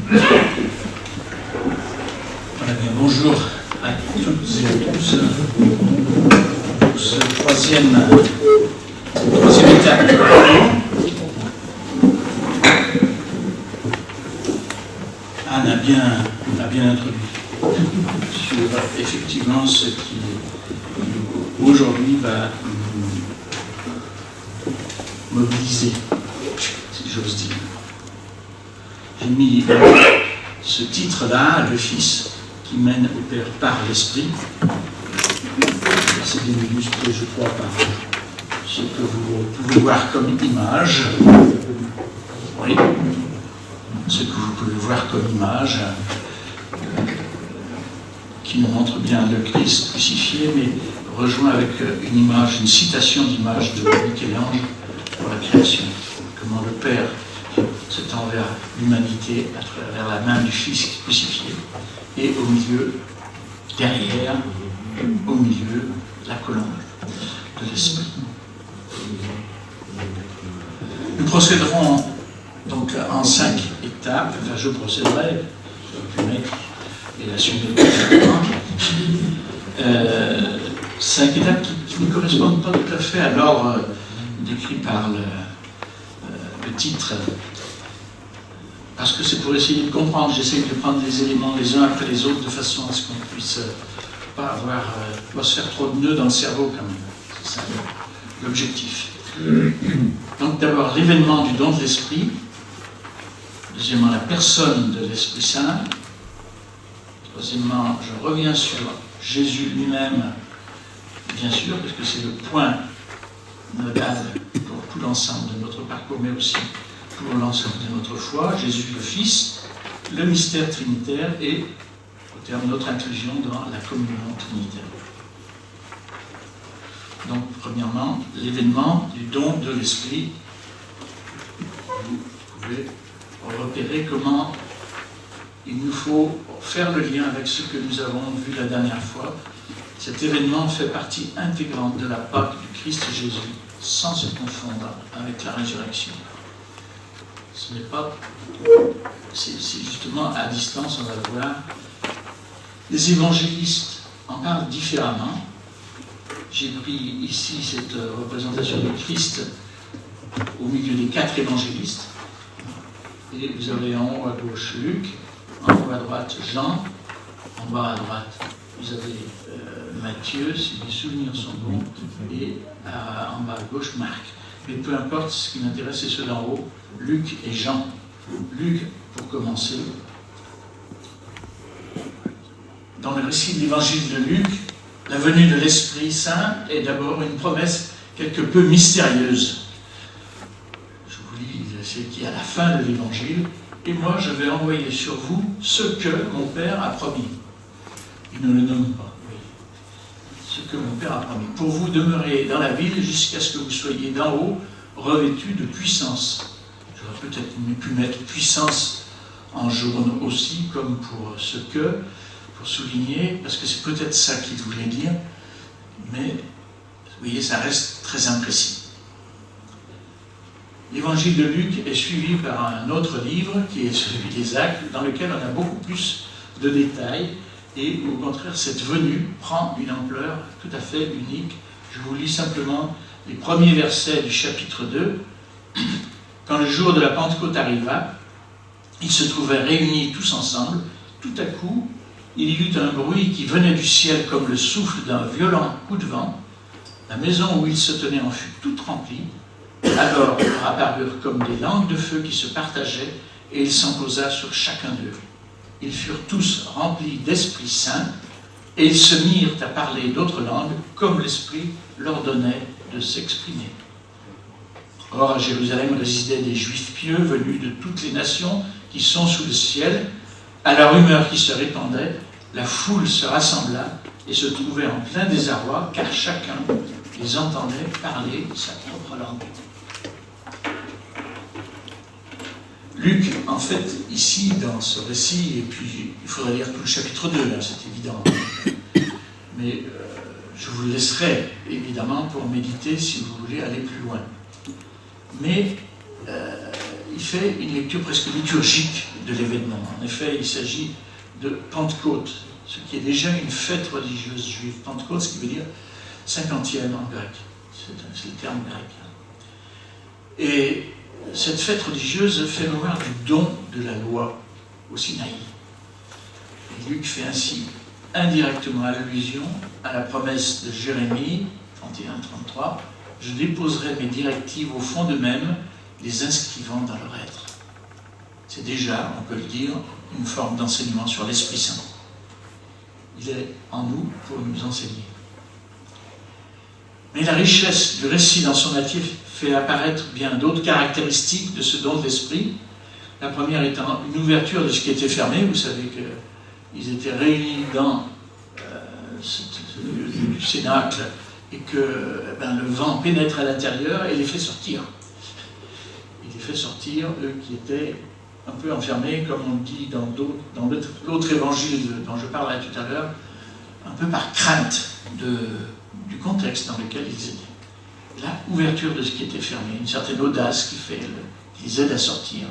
Voilà, bien, bonjour à toutes et à tous pour ce troisième étape. Anne a bien introduit sur effectivement ce qui aujourd'hui va mobiliser, si j'ose dire. J'ai mis ce titre-là, le Fils qui mène au Père par l'Esprit. C'est bien illustré, je crois, par ce que vous pouvez voir comme image. Oui, ce que vous pouvez voir comme image qui nous montre bien le Christ crucifié, mais rejoint avec une image, une citation d'image de Michel-Ange pour la création. Comment le Père se tend vers l'humanité à travers la main du Fils crucifié, et au milieu, derrière, au milieu, la colonne de l'Esprit. Nous procéderons donc en 5 étapes. Enfin, je procéderai, je vais mettre et la suite de 5 étapes qui ne correspondent pas tout à fait à l'ordre décrit par le titre, parce que c'est pour essayer de comprendre. J'essaie de prendre les éléments les uns après les autres de façon à ce qu'on ne puisse pas se faire trop de nœuds dans le cerveau quand même. C'est ça l'objectif. Donc d'abord l'événement du don de l'Esprit, deuxièmement la personne de l'Esprit Saint, troisièmement je reviens sur Jésus lui-même, bien sûr, parce que c'est le point nodal pour tout l'ensemble de notre parcours, mais aussi pour l'ensemble de notre foi, Jésus le Fils, le mystère trinitaire et, au terme, notre inclusion dans la communion trinitaire. Donc, premièrement, l'événement du don de l'Esprit. Vous pouvez repérer comment il nous faut faire le lien avec ce que nous avons vu la dernière fois. Cet événement fait partie intégrante de la Pâque du Christ Jésus, sans se confondre avec la résurrection. Ce n'est pas... C'est justement à distance, on va le voir. Les évangélistes en parlent différemment. J'ai pris ici cette représentation de Christ au milieu des 4 évangélistes. Et vous avez en haut à gauche Luc, en haut à droite Jean, en bas à droite vous avez Matthieu, si mes souvenirs sont bons, et en bas à gauche Marc. Mais peu importe, ce qui m'intéresse, c'est ceux d'en haut, Luc et Jean. Luc, pour commencer. Dans le récit de l'évangile de Luc, la venue de l'Esprit Saint est d'abord une promesse quelque peu mystérieuse. Je vous lis ce qui est à la fin de l'évangile. Et moi, je vais envoyer sur vous ce que mon Père a promis. Il ne le nomme pas. Ce que mon Père a promis. Pour vous demeurer dans la ville jusqu'à ce que vous soyez d'en haut revêtus de puissance. J'aurais peut-être pu mettre puissance en jaune aussi, comme pour ce que, pour souligner, parce que c'est peut-être ça qu'il voulait dire, mais vous voyez, ça reste très imprécis. L'évangile de Luc est suivi par un autre livre, qui est celui des Actes, dans lequel on a beaucoup plus de détails, et au contraire, cette venue prend une ampleur tout à fait unique. Je vous lis simplement les premiers versets du chapitre 2. Quand le jour de la Pentecôte arriva, ils se trouvaient réunis tous ensemble. Tout à coup, il y eut un bruit qui venait du ciel comme le souffle d'un violent coup de vent. La maison où ils se tenaient en fut toute remplie. Alors apparurent comme des langues de feu qui se partageaient, et il s'en posa sur chacun d'eux. Ils furent tous remplis d'Esprit Saint, et ils se mirent à parler d'autres langues, comme l'Esprit leur donnait de s'exprimer. Or, à Jérusalem résidaient des Juifs pieux venus de toutes les nations qui sont sous le ciel. À la rumeur qui se répandait, la foule se rassembla et se trouvait en plein désarroi, car chacun les entendait parler sa propre langue. Luc, en fait, ici, dans ce récit, et puis il faudrait lire tout le chapitre 2, là, c'est évident, mais je vous laisserai, évidemment, pour méditer si vous voulez aller plus loin. Mais il fait une lecture presque liturgique de l'événement. En effet, il s'agit de Pentecôte, ce qui est déjà une fête religieuse juive. Pentecôte, ce qui veut dire 50e en grec. C'est le terme grec. Et cette fête religieuse fait mémoire du don de la loi au Sinaï. Et Luc fait ainsi indirectement allusion à la promesse de Jérémie 31-33 « Je déposerai mes directives au fond d'eux-mêmes, les inscrivant dans leur être ». C'est déjà, on peut le dire, une forme d'enseignement sur l'Esprit Saint. Il est en nous pour nous enseigner. Mais la richesse du récit dans son natif fait apparaître bien d'autres caractéristiques de ce don de l'Esprit. La première étant une ouverture de ce qui était fermé. Vous savez qu'ils étaient réunis dans du cénacle et que le vent pénètre à l'intérieur et les fait sortir. Il les fait sortir, eux qui étaient un peu enfermés, comme on le dit dans l'autre évangile dont je parlerai tout à l'heure, un peu par crainte du contexte dans lequel ils étaient. La ouverture de ce qui était fermé, une certaine audace qui les aide à sortir.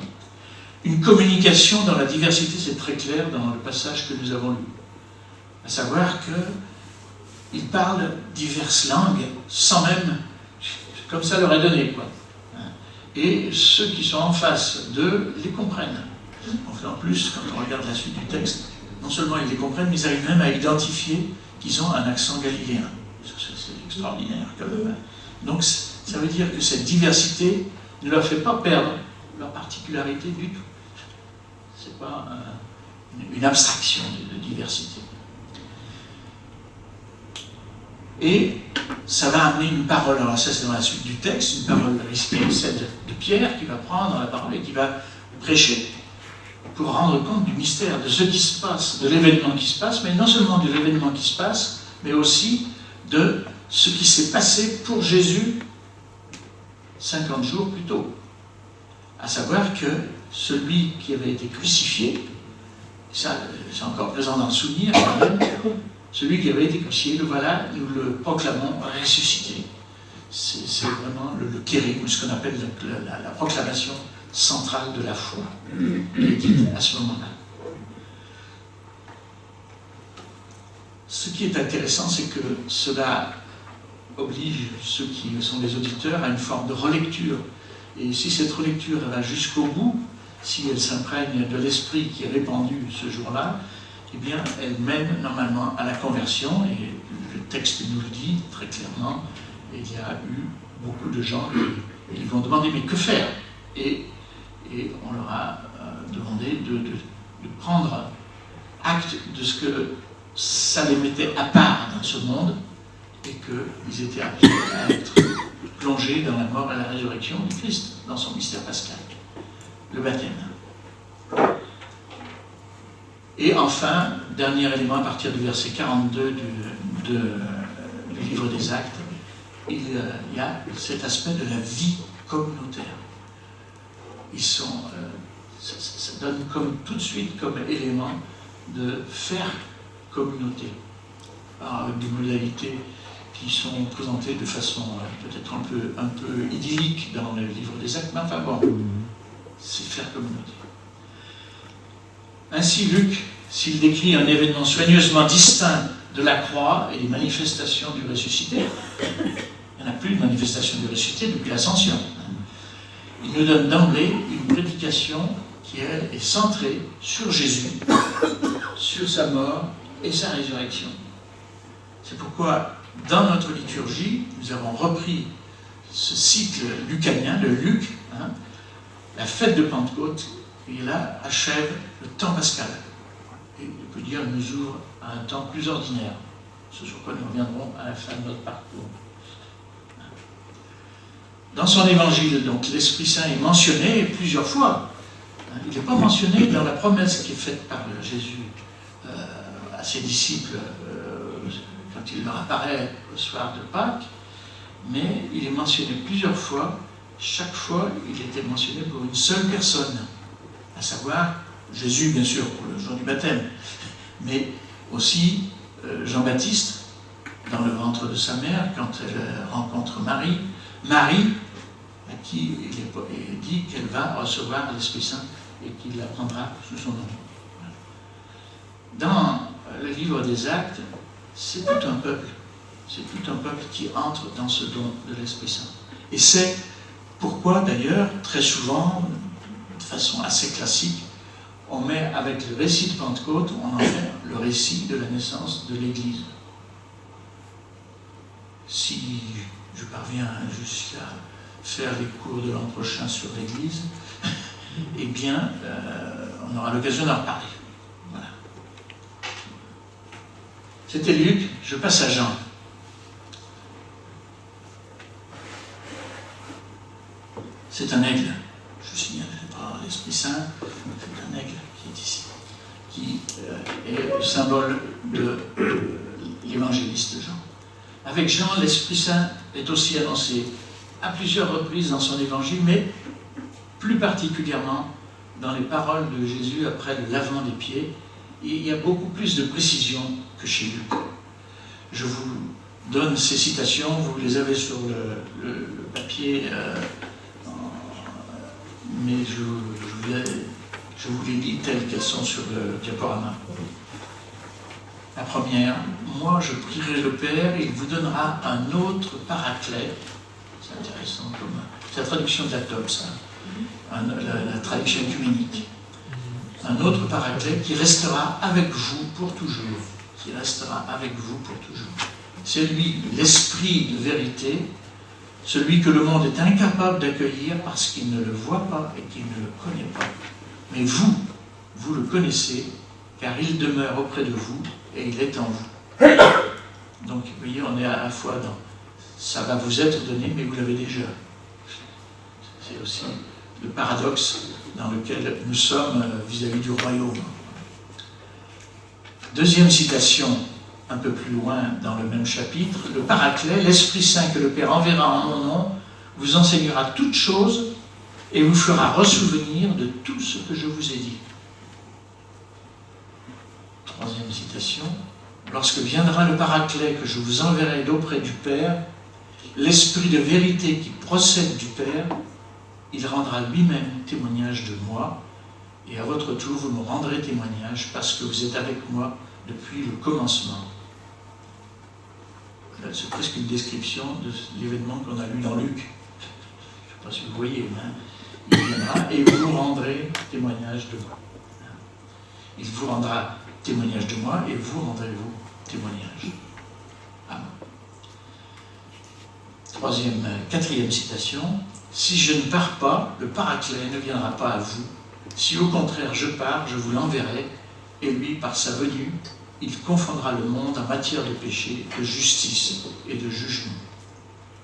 Une communication dans la diversité, c'est très clair dans le passage que nous avons lu. À savoir qu'ils parlent diverses langues sans même, comme ça leur est donné, quoi. Et ceux qui sont en face d'eux les comprennent. En plus, quand on regarde la suite du texte, non seulement ils les comprennent, mais ils arrivent même à identifier qu'ils ont un accent galiléen. C'est extraordinaire quand même. Donc ça veut dire que cette diversité ne leur fait pas perdre leur particularité du tout. Ce n'est pas une abstraction de diversité. Et ça va amener une parole, alors ça c'est dans la suite du texte, une parole risquée, celle de Pierre qui va prendre la parole et qui va prêcher pour rendre compte du mystère, de ce qui se passe, de l'événement qui se passe, mais non seulement de l'événement qui se passe, mais aussi de ce qui s'est passé pour Jésus 50 jours plus tôt. À savoir que celui qui avait été crucifié, ça c'est encore présent dans le souvenir quand même, celui qui avait été crucifié, le voilà, nous le proclamons ressuscité. C'est vraiment le kérim, ce qu'on appelle la proclamation centrale de la foi, qui est dite à ce moment-là. Ce qui est intéressant, c'est que cela oblige ceux qui sont les auditeurs à une forme de relecture. Et si cette relecture va jusqu'au bout, si elle s'imprègne de l'esprit qui est répandu ce jour-là, eh bien, elle mène normalement à la conversion, et le texte nous le dit très clairement. Il y a eu beaucoup de gens qui vont demander mais que faire, et on leur a demandé de prendre acte de ce que ça les mettait à part dans ce monde, et qu'ils étaient appelés à être plongés dans la mort et la résurrection du Christ, dans son mystère pascal, le baptême. Et enfin, dernier élément, à partir du verset 42 du livre des Actes, il y a cet aspect de la vie communautaire. Ils sont, ça donne comme, tout de suite comme élément de faire communauté, par des modalités qui sont présentées de façon peut-être un peu idyllique dans le livre des Actes, mais enfin bon, c'est faire communauté. Ainsi, Luc, s'il décrit un événement soigneusement distinct de la croix et des manifestations du ressuscité, il n'y en a plus de manifestation du ressuscité depuis l'ascension. Il nous donne d'emblée une prédication qui, elle, est centrée sur Jésus, sur sa mort et sa résurrection. C'est pourquoi, dans notre liturgie, nous avons repris ce cycle lucanien, de Luc, la fête de Pentecôte, et là achève le temps pascal. Et on peut dire, nous ouvre à un temps plus ordinaire, ce sur quoi nous reviendrons à la fin de notre parcours. Dans son évangile, donc, l'Esprit Saint est mentionné plusieurs fois. Il n'est pas mentionné dans la promesse qui est faite par Jésus à ses disciples quand il leur apparaît au soir de Pâques, mais il est mentionné plusieurs fois. Chaque fois, il était mentionné pour une seule personne, à savoir Jésus, bien sûr, pour le jour du baptême, mais aussi Jean-Baptiste, dans le ventre de sa mère, quand elle rencontre Marie. Marie, à qui il dit qu'elle va recevoir l'Esprit Saint et qu'il la prendra sous son nom. Dans le livre des Actes, c'est tout un peuple. C'est tout un peuple qui entre dans ce don de l'Esprit Saint. Et c'est pourquoi, d'ailleurs, très souvent, de façon assez classique, on met avec le récit de Pentecôte, on en fait le récit de la naissance de l'Église. Si je parviens jusqu'à faire les cours de l'an prochain sur l'Église, eh bien, on aura l'occasion d'en reparler. Voilà. C'était Luc, je passe à Jean. C'est un aigle, je signale par l'Esprit Saint, c'est un aigle qui est ici, qui est le symbole de l'évangéliste Jean. Avec Jean, l'Esprit Saint est aussi annoncé à plusieurs reprises dans son évangile, mais plus particulièrement dans les paroles de Jésus après le lavement des pieds. Et il y a beaucoup plus de précision que chez Luc. Je vous donne ces citations, vous les avez sur le papier, mais je vous les lis telles qu'elles sont sur le diaporama. La première, moi je prierai le Père et il vous donnera un autre paraclet. C'est intéressant, c'est la traduction de la TOB, ça, la traduction œcuménique. Un autre paraclet qui restera avec vous pour toujours. Qui restera avec vous pour toujours. C'est lui, l'esprit de vérité, celui que le monde est incapable d'accueillir parce qu'il ne le voit pas et qu'il ne le connaît pas. Mais vous, vous le connaissez, car il demeure auprès de vous et il est en vous. Donc, vous voyez, on est à la fois dans ça va vous être donné, mais vous l'avez déjà. C'est aussi le paradoxe dans lequel nous sommes vis-à-vis du royaume. Deuxième citation, un peu plus loin dans le même chapitre, le Paraclet, l'Esprit Saint que le Père enverra en mon nom, vous enseignera toutes choses et vous fera ressouvenir de tout ce que je vous ai dit. Troisième citation, lorsque viendra le Paraclet que je vous enverrai d'auprès du Père, l'Esprit de vérité qui procède du Père, il rendra lui-même témoignage de moi, et à votre tour, vous me rendrez témoignage parce que vous êtes avec moi depuis le commencement. Là, c'est presque une description de l'événement qu'on a lu dans Luc. Je ne sais pas si vous voyez, hein. Il viendra et vous rendrez témoignage de moi. Il vous rendra témoignage de moi et vous rendrez-vous témoignage. Amen. Quatrième citation. Si je ne pars pas, le Paraclet ne viendra pas à vous. Si au contraire je pars, je vous l'enverrai, et lui, par sa venue, il confondra le monde en matière de péché, de justice et de jugement.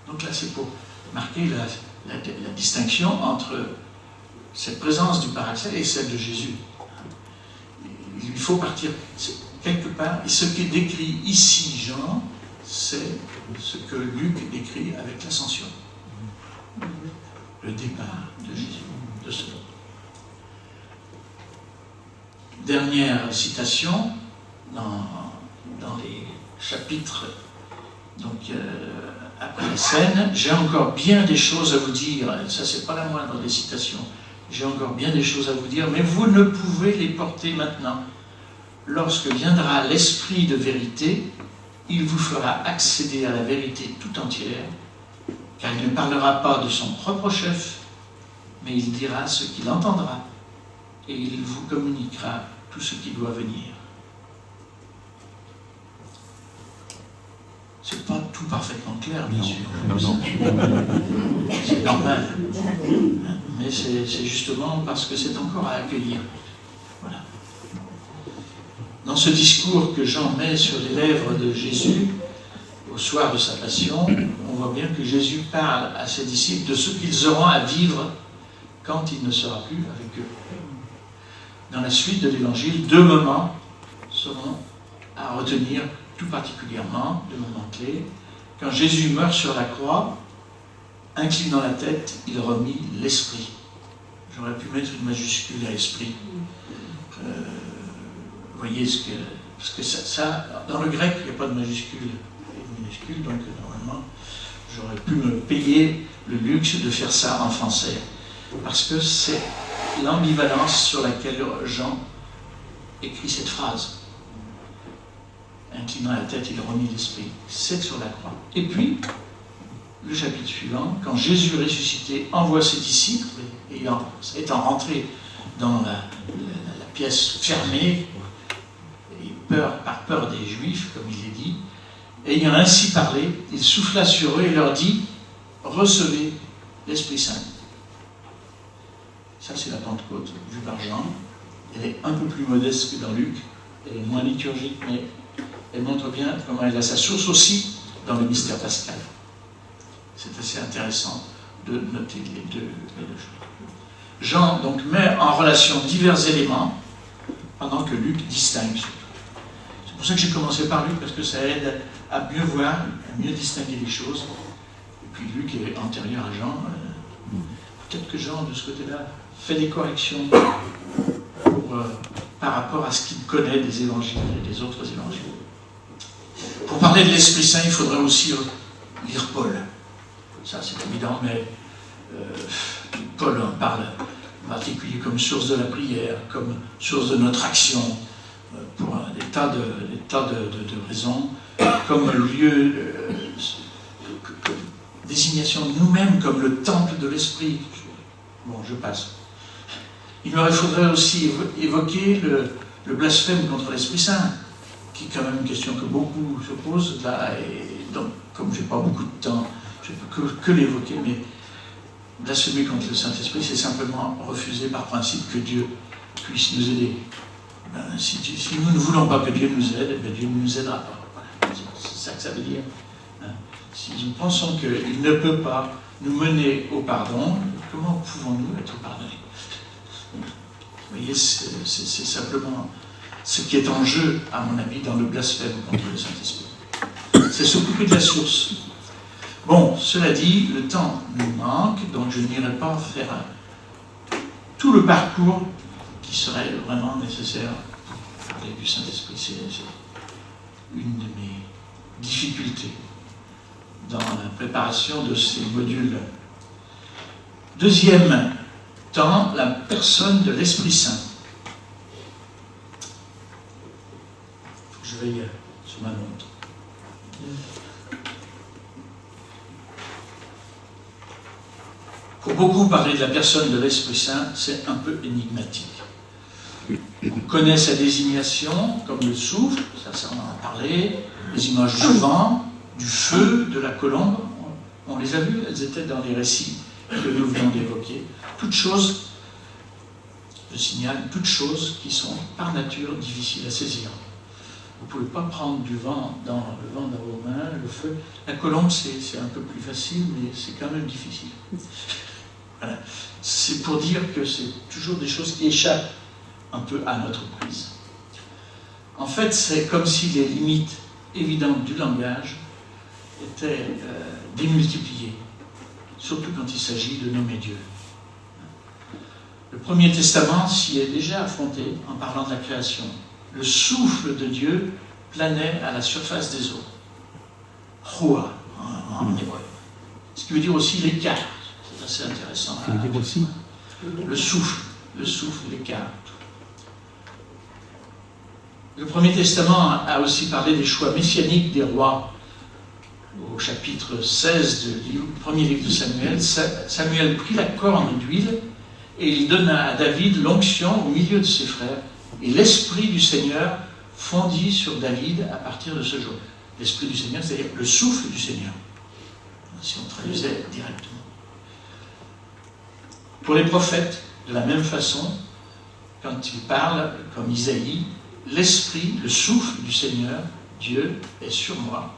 Donc là, c'est pour marquer la distinction entre cette présence du Paraclet et celle de Jésus. Il faut partir quelque part, et ce qui décrit ici Jean, c'est ce que Luc décrit avec l'ascension. Le départ de Jésus, de ce don. Dernière citation dans les chapitres après la scène. J'ai encore bien des choses à vous dire. Ça, c'est pas la moindre des citations. J'ai encore bien des choses à vous dire, mais vous ne pouvez les porter maintenant. Lorsque viendra l'Esprit de vérité, il vous fera accéder à la vérité tout entière, car il ne parlera pas de son propre chef, mais il dira ce qu'il entendra, et il vous communiquera tout ce qui doit venir. C'est pas tout parfaitement clair, bien sûr. C'est normal. Mais c'est justement parce que c'est encore à accueillir. Voilà. Dans ce discours que Jean met sur les lèvres de Jésus, au soir de sa passion, on voit bien que Jésus parle à ses disciples de ce qu'ils auront à vivre quand il ne sera plus avec eux. Dans la suite de l'Évangile, 2 moments seront à retenir tout particulièrement, 2 moments clés. Quand Jésus meurt sur la croix, inclinant la tête, il remit l'esprit. J'aurais pu mettre une majuscule à esprit. Vous voyez ce que... Parce que ça dans le grec, il n'y a pas de majuscule et de minuscule, donc normalement, j'aurais pu me payer le luxe de faire ça en français, parce que c'est l'ambivalence sur laquelle Jean écrit cette phrase. Inclinant la tête, il remit l'esprit. C'est sur la croix. Et puis, le chapitre suivant, quand Jésus ressuscité envoie ses disciples, étant rentré dans la pièce fermée, et par peur des Juifs, comme il est dit, ayant ainsi parlé, il souffla sur eux et leur dit, recevez l'Esprit Saint. Ça, c'est la Pentecôte vue par Jean. Elle est un peu plus modeste que dans Luc, elle est moins liturgique, mais elle montre bien comment elle a sa source aussi dans le mystère pascal. C'est assez intéressant de noter les deux choses. Jean donc met en relation divers éléments pendant que Luc distingue. C'est pour ça que j'ai commencé par Luc, parce que ça aide à mieux voir, à mieux distinguer les choses. Et puis Luc est antérieur à Jean. Peut-être que Jean, de ce côté-là, fait des corrections par rapport à ce qu'il connaît des évangiles et des autres évangiles. Pour parler de l'Esprit Saint, il faudrait aussi lire Paul. Ça, c'est évident, mais Paul en parle en particulier comme source de la prière, comme source de notre action, pour des tas de raisons, comme lieu, désignation de nous-mêmes comme le temple de l'Esprit. Bon, je passe. Il me faudrait aussi évoquer le blasphème contre l'Esprit Saint, qui est quand même une question que beaucoup se posent là, et donc, comme je n'ai pas beaucoup de temps, je ne peux que l'évoquer, mais blasphémer contre le Saint-Esprit, c'est simplement refuser par principe que Dieu puisse nous aider. Si nous ne voulons pas que Dieu nous aide, Dieu ne nous aidera pas. Voilà. C'est ça que ça veut dire. Si nous pensons qu'il ne peut pas nous mener au pardon, comment pouvons-nous être pardonnés? Vous voyez, c'est simplement ce qui est en jeu, à mon avis, dans le blasphème contre le Saint-Esprit. C'est s'occuper de la source. Bon, cela dit, le temps nous manque, donc je n'irai pas faire tout le parcours qui serait vraiment nécessaire pour parler du Saint-Esprit. C'est une de mes difficultés dans la préparation de ces modules. Deuxième temps, la personne de l'Esprit Saint. Je veille sur ma montre. Pour beaucoup, parler de la personne de l'Esprit Saint, c'est un peu énigmatique. On connaît sa désignation, comme le souffle, ça on en a parlé, les images du vent, du feu, de la colombe, on les a vues, elles étaient dans les récits que nous venons d'évoquer. Toutes choses, je signale, toutes choses qui sont par nature difficiles à saisir. Vous ne pouvez pas prendre du vent dans vos mains, le feu. La colombe, c'est un peu plus facile, mais c'est quand même difficile. Voilà. C'est pour dire que c'est toujours des choses qui échappent un peu à notre prise. En fait, c'est comme si les limites évidentes du langage étaient démultipliées, surtout quand il s'agit de nommer Dieu. Le Premier Testament s'y est déjà affronté en parlant de la création. Le souffle de Dieu planait à la surface des eaux. Roa, en hébreu. Ce qui veut dire aussi l'écart. C'est assez intéressant. Ce qui veut dire aussi le souffle, l'écart. Le Premier Testament a aussi parlé des choix messianiques des rois. Au chapitre 16 du premier livre de Samuel, Samuel prit la corne d'huile et il donna à David l'onction au milieu de ses frères. Et l'Esprit du Seigneur fondit sur David à partir de ce jour. L'Esprit du Seigneur, c'est-à-dire le souffle du Seigneur, si on traduisait directement. Pour les prophètes, de la même façon, quand ils parlent, comme Isaïe, l'Esprit, le souffle du Seigneur, Dieu, est sur moi.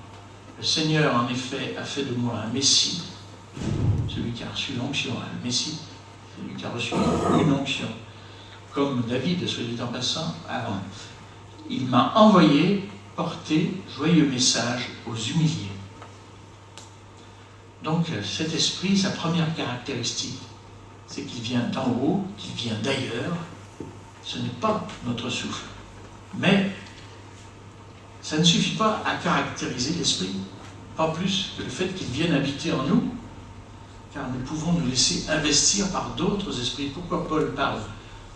Le Seigneur, en effet, a fait de moi un Messie, celui qui a reçu l'onction, un Messie, celui qui a reçu une onction. Comme David, soit dit en passant, avant. Il m'a envoyé porter joyeux message aux humiliés. Donc cet esprit, sa première caractéristique, c'est qu'il vient d'en haut, qu'il vient d'ailleurs. Ce n'est pas notre souffle. Mais ça ne suffit pas à caractériser l'esprit. pas plus que le fait qu'il vienne habiter en nous, car nous pouvons nous laisser investir par d'autres esprits. Pourquoi Paul parle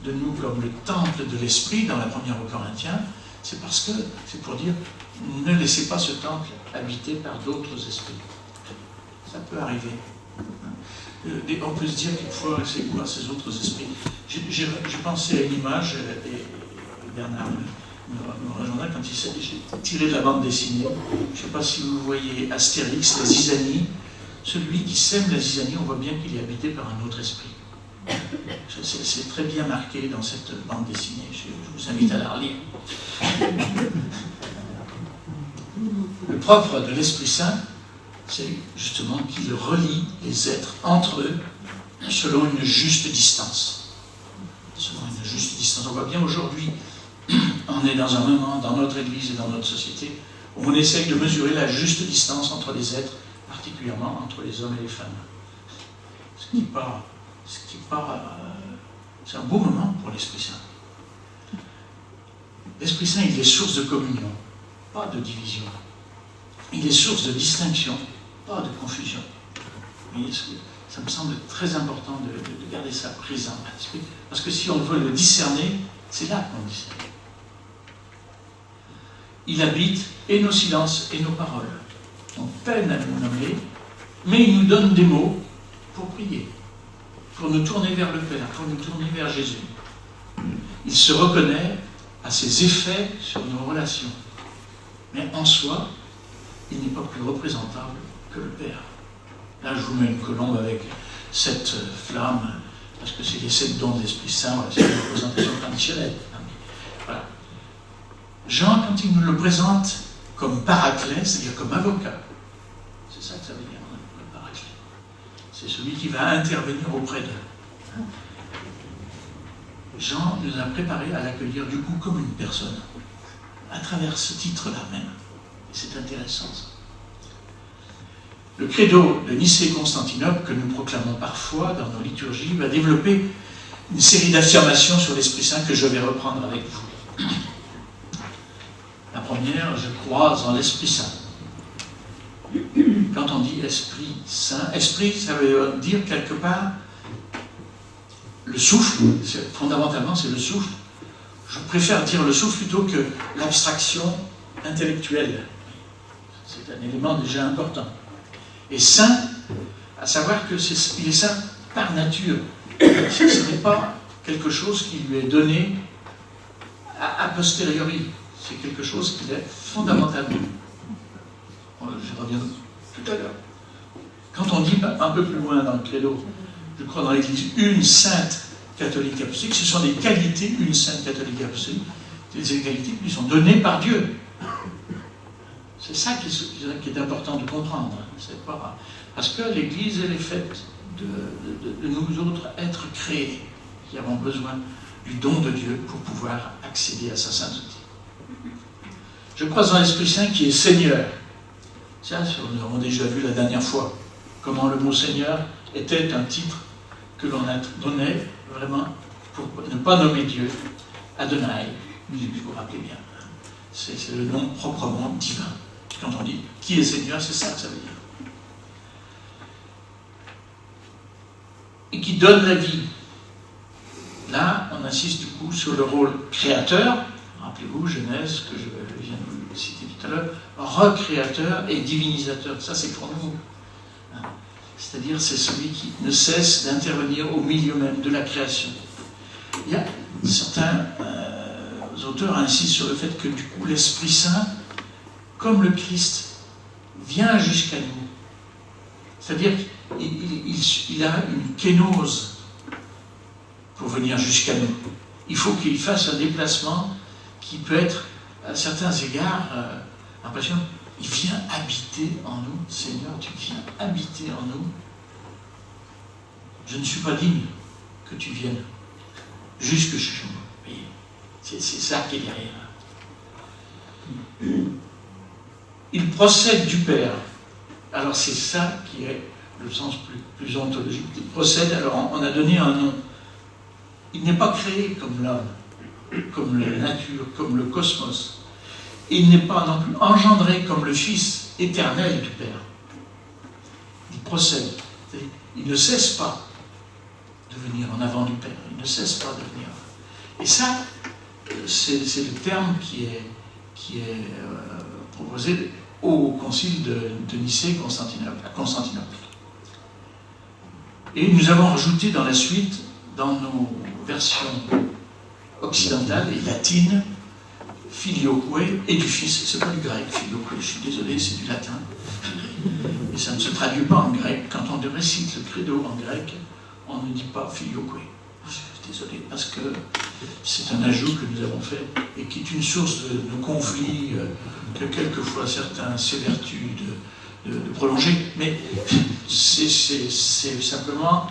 de nous comme le temple de l'esprit dans la première aux Corinthiens? C'est parce que, c'est pour dire, ne laissez pas ce temple habité par d'autres esprits. Ça peut arriver. On peut se dire qu'il faut c'est quoi ces autres esprits. J'ai pensé à une image, et Bernard me rejoindra quand j'ai tiré de la bande dessinée. Je ne sais pas si vous voyez Astérix, la zizanie. Celui qui sème la zizanie, on voit bien qu'il est habité par un autre esprit. C'est très bien marqué dans cette bande dessinée. Je vous invite à la relire. Le propre de l'Esprit Saint, c'est justement qu'il relie les êtres entre eux selon une juste distance. Selon une juste distance. On voit bien aujourd'hui, on est dans un moment, dans notre Église et dans notre société, où on essaye de mesurer la juste distance entre les êtres, particulièrement entre les hommes et les femmes. C'est un beau moment pour l'Esprit Saint. L'Esprit Saint, il est source de communion, pas de division. Il est source de distinction, pas de confusion. Vous voyez, ça me semble très important de garder ça présent à l'esprit, parce que si on veut le discerner, c'est là qu'on discerne. Il habite et nos silences et nos paroles. On peine à nous nommer, mais il nous donne des mots pour prier, pour nous tourner vers le Père, pour nous tourner vers Jésus. Il se reconnaît à ses effets sur nos relations. Mais en soi, il n'est pas plus représentable que le Père. Là, je vous mets une colombe avec 7 flammes, parce que c'est les 7 dons de l'Esprit Saint, voilà, c'est une représentation traditionnelle. Voilà. Jean, quand il nous le présente comme paraclet, c'est-à-dire comme avocat, c'est ça que ça veut dire, le paraclet. C'est celui qui va intervenir auprès d'eux. Jean nous a préparés à l'accueillir du coup comme une personne, à travers ce titre-là même. Et c'est intéressant ça. Le credo de Nicée-Constantinople, que nous proclamons parfois dans nos liturgies, va développer une série d'affirmations sur l'Esprit Saint que je vais reprendre avec vous. La première, je crois en l'Esprit Saint. Quand on dit Esprit Saint, Esprit, ça veut dire quelque part le souffle, fondamentalement c'est le souffle. Je préfère dire le souffle plutôt que l'abstraction intellectuelle. C'est un élément déjà important. Et saint, à savoir qu'il est saint par nature. Ce n'est pas quelque chose qui lui est donné a posteriori. C'est quelque chose qui est fondamentalement. Je reviens tout à l'heure. Quand on dit un peu plus loin dans le credo, je crois dans l'Église, une sainte catholique apostolique, ce sont des qualités, une sainte catholique apostolique, des qualités qui lui sont données par Dieu. C'est ça qui est important de comprendre. C'est pas, parce que l'Église, elle est faite de nous autres êtres créés, qui avons besoin du don de Dieu pour pouvoir accéder à sa sainteté. Je crois en l'Esprit Saint qui est Seigneur. Ça, nous avons déjà vu la dernière fois, comment le mot Seigneur était un titre que l'on donnait vraiment pour ne pas nommer Dieu, Adonai, vous vous rappelez bien. C'est le nom proprement divin. Quand on dit qui est Seigneur, c'est ça que ça veut dire. Et qui donne la vie. Là, on insiste du coup sur le rôle créateur. Rappelez-vous, Genèse, que je viens de citer tout à l'heure, recréateur et divinisateur. Ça, c'est pour nous. C'est-à-dire, c'est celui qui ne cesse d'intervenir au milieu même de la création. Il y a certains auteurs insistent sur le fait que du coup, l'Esprit Saint, comme le Christ, vient jusqu'à nous. C'est-à-dire qu'il a une kénose pour venir jusqu'à nous. Il faut qu'il fasse un déplacement qui peut être, à certains égards, impressionnant. Il vient habiter en nous. Seigneur, tu viens habiter en nous. Je ne suis pas digne que tu viennes jusque chez moi. C'est ça qui est derrière. Il procède du Père. Alors c'est ça qui est le sens plus ontologique. Il procède, alors on a donné un nom. Il n'est pas créé comme l'homme, comme la nature, comme le cosmos. Et il n'est pas non plus engendré comme le Fils éternel du Père. Il procède. Il ne cesse pas de venir en avant du Père. Il ne cesse pas de venir. Et ça, c'est le terme qui est proposé au concile de Nicée à Constantinople. Et nous avons rajouté dans la suite, dans nos versions occidentales et latines, filioque et du Fils. C'est pas du grec, filioque, je suis désolé, c'est du latin. Et ça ne se traduit pas en grec. Quand on récite le credo en grec, on ne dit pas filioque. Je suis désolé, parce que c'est un ajout que nous avons fait et qui est une source de conflits que quelquefois certains s'évertuent de prolonger. Mais c'est simplement...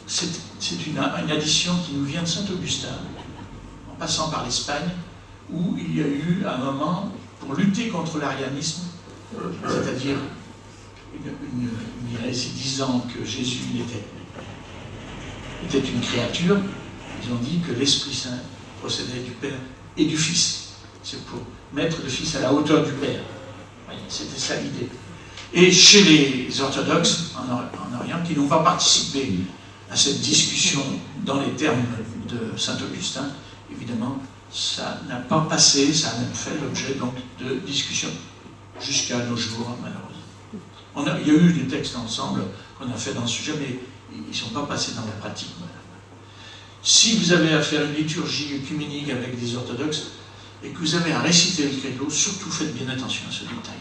C'est une addition qui nous vient de Saint-Augustin, en passant par l'Espagne, où il y a eu un moment, pour lutter contre l'arianisme, c'est-à-dire une hérésie disant que Jésus était une créature, ils ont dit que l'Esprit Saint procédait du Père et du Fils. C'est pour mettre le Fils à la hauteur du Père. C'était ça l'idée. Et chez les orthodoxes en Orient, qui n'ont pas participé à cette discussion dans les termes de Saint-Augustin, évidemment, ça n'a pas passé, ça a même fait l'objet donc de discussions jusqu'à nos jours, malheureusement. Il y a eu des textes ensemble qu'on a fait dans ce sujet, mais ils ne sont pas passés dans la pratique. Si vous avez à faire une liturgie œcuménique avec des orthodoxes et que vous avez à réciter le credo, surtout faites bien attention à ce détail.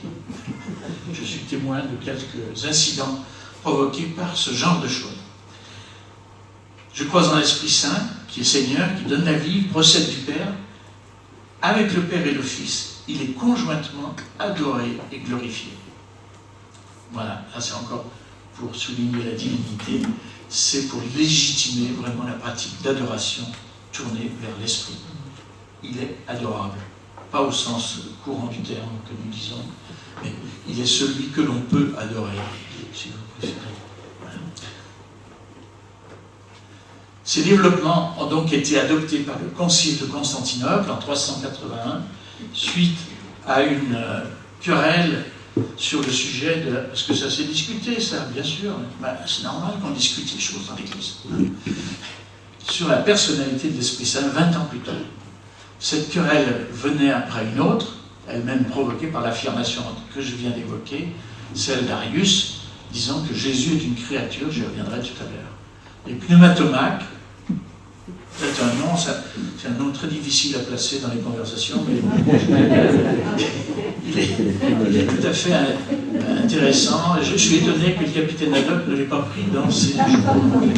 Je suis témoin de quelques incidents provoqués par ce genre de choses. Je crois en l'Esprit Saint, qui est Seigneur, qui donne la vie, procède du Père. Avec le Père et le Fils, il est conjointement adoré et glorifié. Voilà, là c'est encore pour souligner la divinité, c'est pour légitimer vraiment la pratique d'adoration tournée vers l'Esprit. Il est adorable, pas au sens courant du terme que nous disons, mais il est celui que l'on peut adorer, si vous préférez. Voilà. Ces développements ont donc été adoptés par le Concile de Constantinople en 381, suite à une querelle sur le sujet de... Parce que ça s'est discuté, ça, bien sûr. Ben, c'est normal qu'on discute les choses dans l'Église. Sur la personnalité de l'Esprit Saint 20 ans plus tard. Cette querelle venait après une autre, elle-même provoquée par l'affirmation que je viens d'évoquer, celle d'Arius, disant que Jésus est une créature, j'y reviendrai tout à l'heure. Les pneumatomaques, c'est un nom, c'est un nom très difficile à placer dans les conversations, mais il est tout à fait intéressant. Je suis étonné que le capitaine Haddock ne l'ait pas pris dans ses journaux.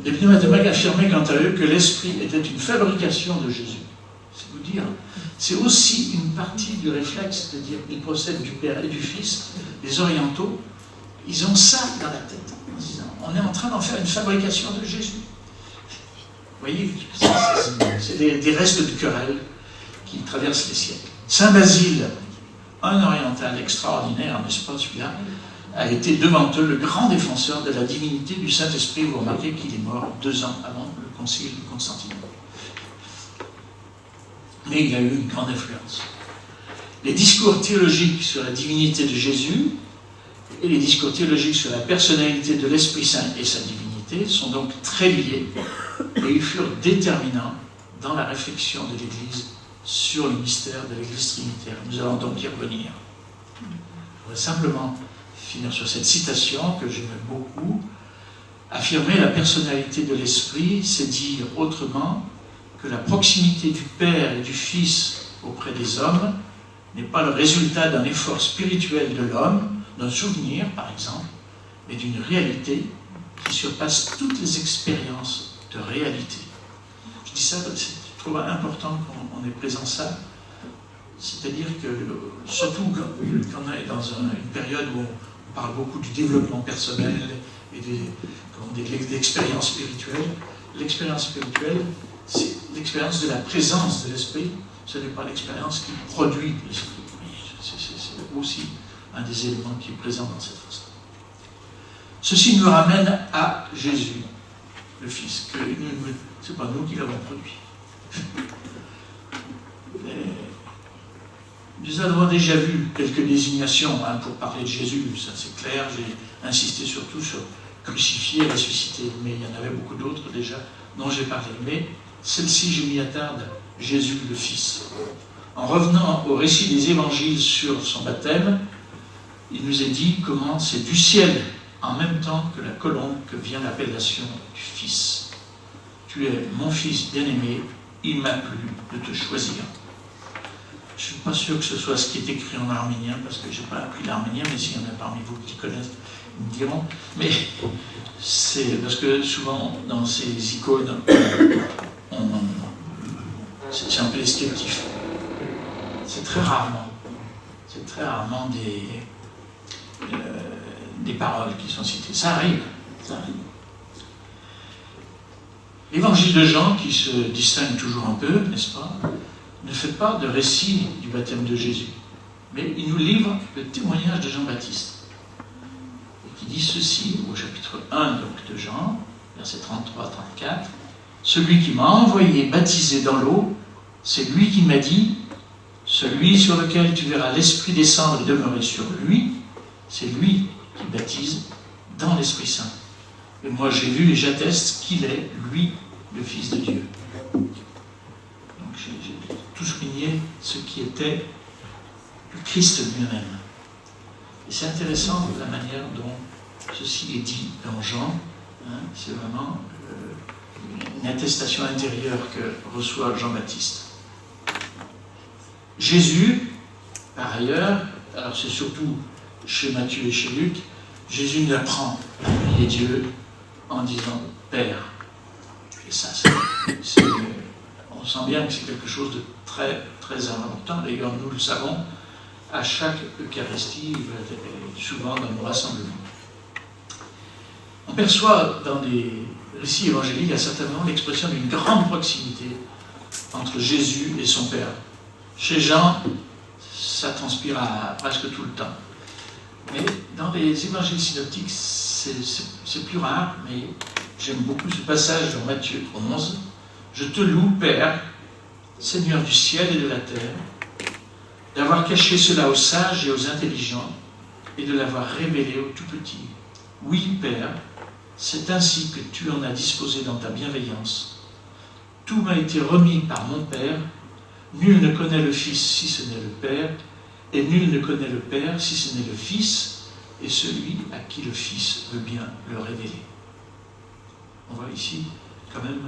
Les pneumatomaques affirmaient quant à eux que l'esprit était une fabrication de Jésus. C'est vous dire, c'est aussi une partie du réflexe, c'est-à-dire qu'ils procèdent du Père et du Fils. Les orientaux, ils ont ça dans la tête, en disant, on est en train d'en faire une fabrication de Jésus. Vous voyez, c'est des restes de querelle qui traversent les siècles. Saint Basile, un oriental extraordinaire, n'est-ce pas celui-là, a été devant eux le grand défenseur de la divinité du Saint-Esprit. Vous remarquez qu'il est mort 2 ans avant le concile de Constantinople. Mais il a eu une grande influence. Les discours théologiques sur la divinité de Jésus et les discours théologiques sur la personnalité de l'Esprit Saint et sa divinité sont donc très liés et ils furent déterminants dans la réflexion de l'Église sur le mystère de l'Église trinitaire. Nous allons donc y revenir. Je voudrais simplement finir sur cette citation que j'aime beaucoup. Affirmer la personnalité de l'Esprit, c'est dire autrement que la proximité du Père et du Fils auprès des hommes n'est pas le résultat d'un effort spirituel de l'homme, d'un souvenir par exemple, mais d'une réalité qui surpasse toutes les expériences de réalité. Je dis ça, je trouve important qu'on ait présent ça, c'est-à-dire que, surtout quand on est dans une période où on parle beaucoup du développement personnel et des expériences spirituelles, l'expérience spirituelle, c'est l'expérience de la présence de l'esprit, ce n'est pas l'expérience qui produit l'esprit. C'est aussi un des éléments qui est présent dans cette phrase. Ceci nous ramène à Jésus, le Fils, que ce n'est pas nous qui l'avons produit. Nous avons déjà vu quelques désignations pour parler de Jésus, ça c'est clair, j'ai insisté surtout sur crucifié, ressuscité, mais il y en avait beaucoup d'autres déjà dont j'ai parlé. Mais celle-ci, je m'y attarde, Jésus le Fils. En revenant au récit des évangiles sur son baptême, il nous est dit comment c'est du ciel, en même temps que la colombe, que vient l'appellation du Fils. Tu es mon Fils bien-aimé, il m'a plu de te choisir. Je ne suis pas sûr que ce soit ce qui est écrit en arménien, parce que je n'ai pas appris l'arménien, mais s'il y en a parmi vous qui connaissent, ils me diront. Mais c'est parce que souvent, dans ces icônes, c'est un peu descriptif. C'est très rarement des paroles qui sont citées. Ça arrive. L'évangile de Jean, qui se distingue toujours un peu, n'est-ce pas, ne fait pas de récit du baptême de Jésus, mais il nous livre le témoignage de Jean-Baptiste, et qui dit ceci au chapitre 1 donc, de Jean, versets 33-34, « Celui qui m'a envoyé baptiser dans l'eau, c'est lui qui m'a dit, celui sur lequel tu verras l'Esprit descendre et demeurer sur lui, c'est lui qui baptise dans l'Esprit Saint. Et moi j'ai vu et j'atteste qu'il est, lui, le Fils de Dieu. » Donc j'ai tout souligné ce qui était le Christ lui-même. Et c'est intéressant la manière dont ceci est dit dans Jean. C'est vraiment une attestation intérieure que reçoit Jean-Baptiste. Jésus, par ailleurs, alors c'est surtout chez Matthieu et chez Luc, Jésus nous apprend à prier Dieu en disant « Père ». Et ça, on sent bien que c'est quelque chose de très, très important. D'ailleurs, nous le savons, à chaque Eucharistie, souvent dans nos rassemblements. On perçoit dans des récits évangéliques, il y a certainement l'expression d'une grande proximité entre Jésus et son Père. Chez Jean, ça transpire presque tout le temps. Mais dans les évangiles synoptiques, c'est plus rare, mais j'aime beaucoup ce passage dans Matthieu 11. « Je te loue, Père, Seigneur du ciel et de la terre, d'avoir caché cela aux sages et aux intelligents, et de l'avoir révélé aux tout petits. Oui, Père, c'est ainsi que tu en as disposé dans ta bienveillance. Tout m'a été remis par mon Père. Nul ne connaît le Fils si ce n'est le Père, et nul ne connaît le Père si ce n'est le Fils, et celui à qui le Fils veut bien le révéler. » On voit ici quand même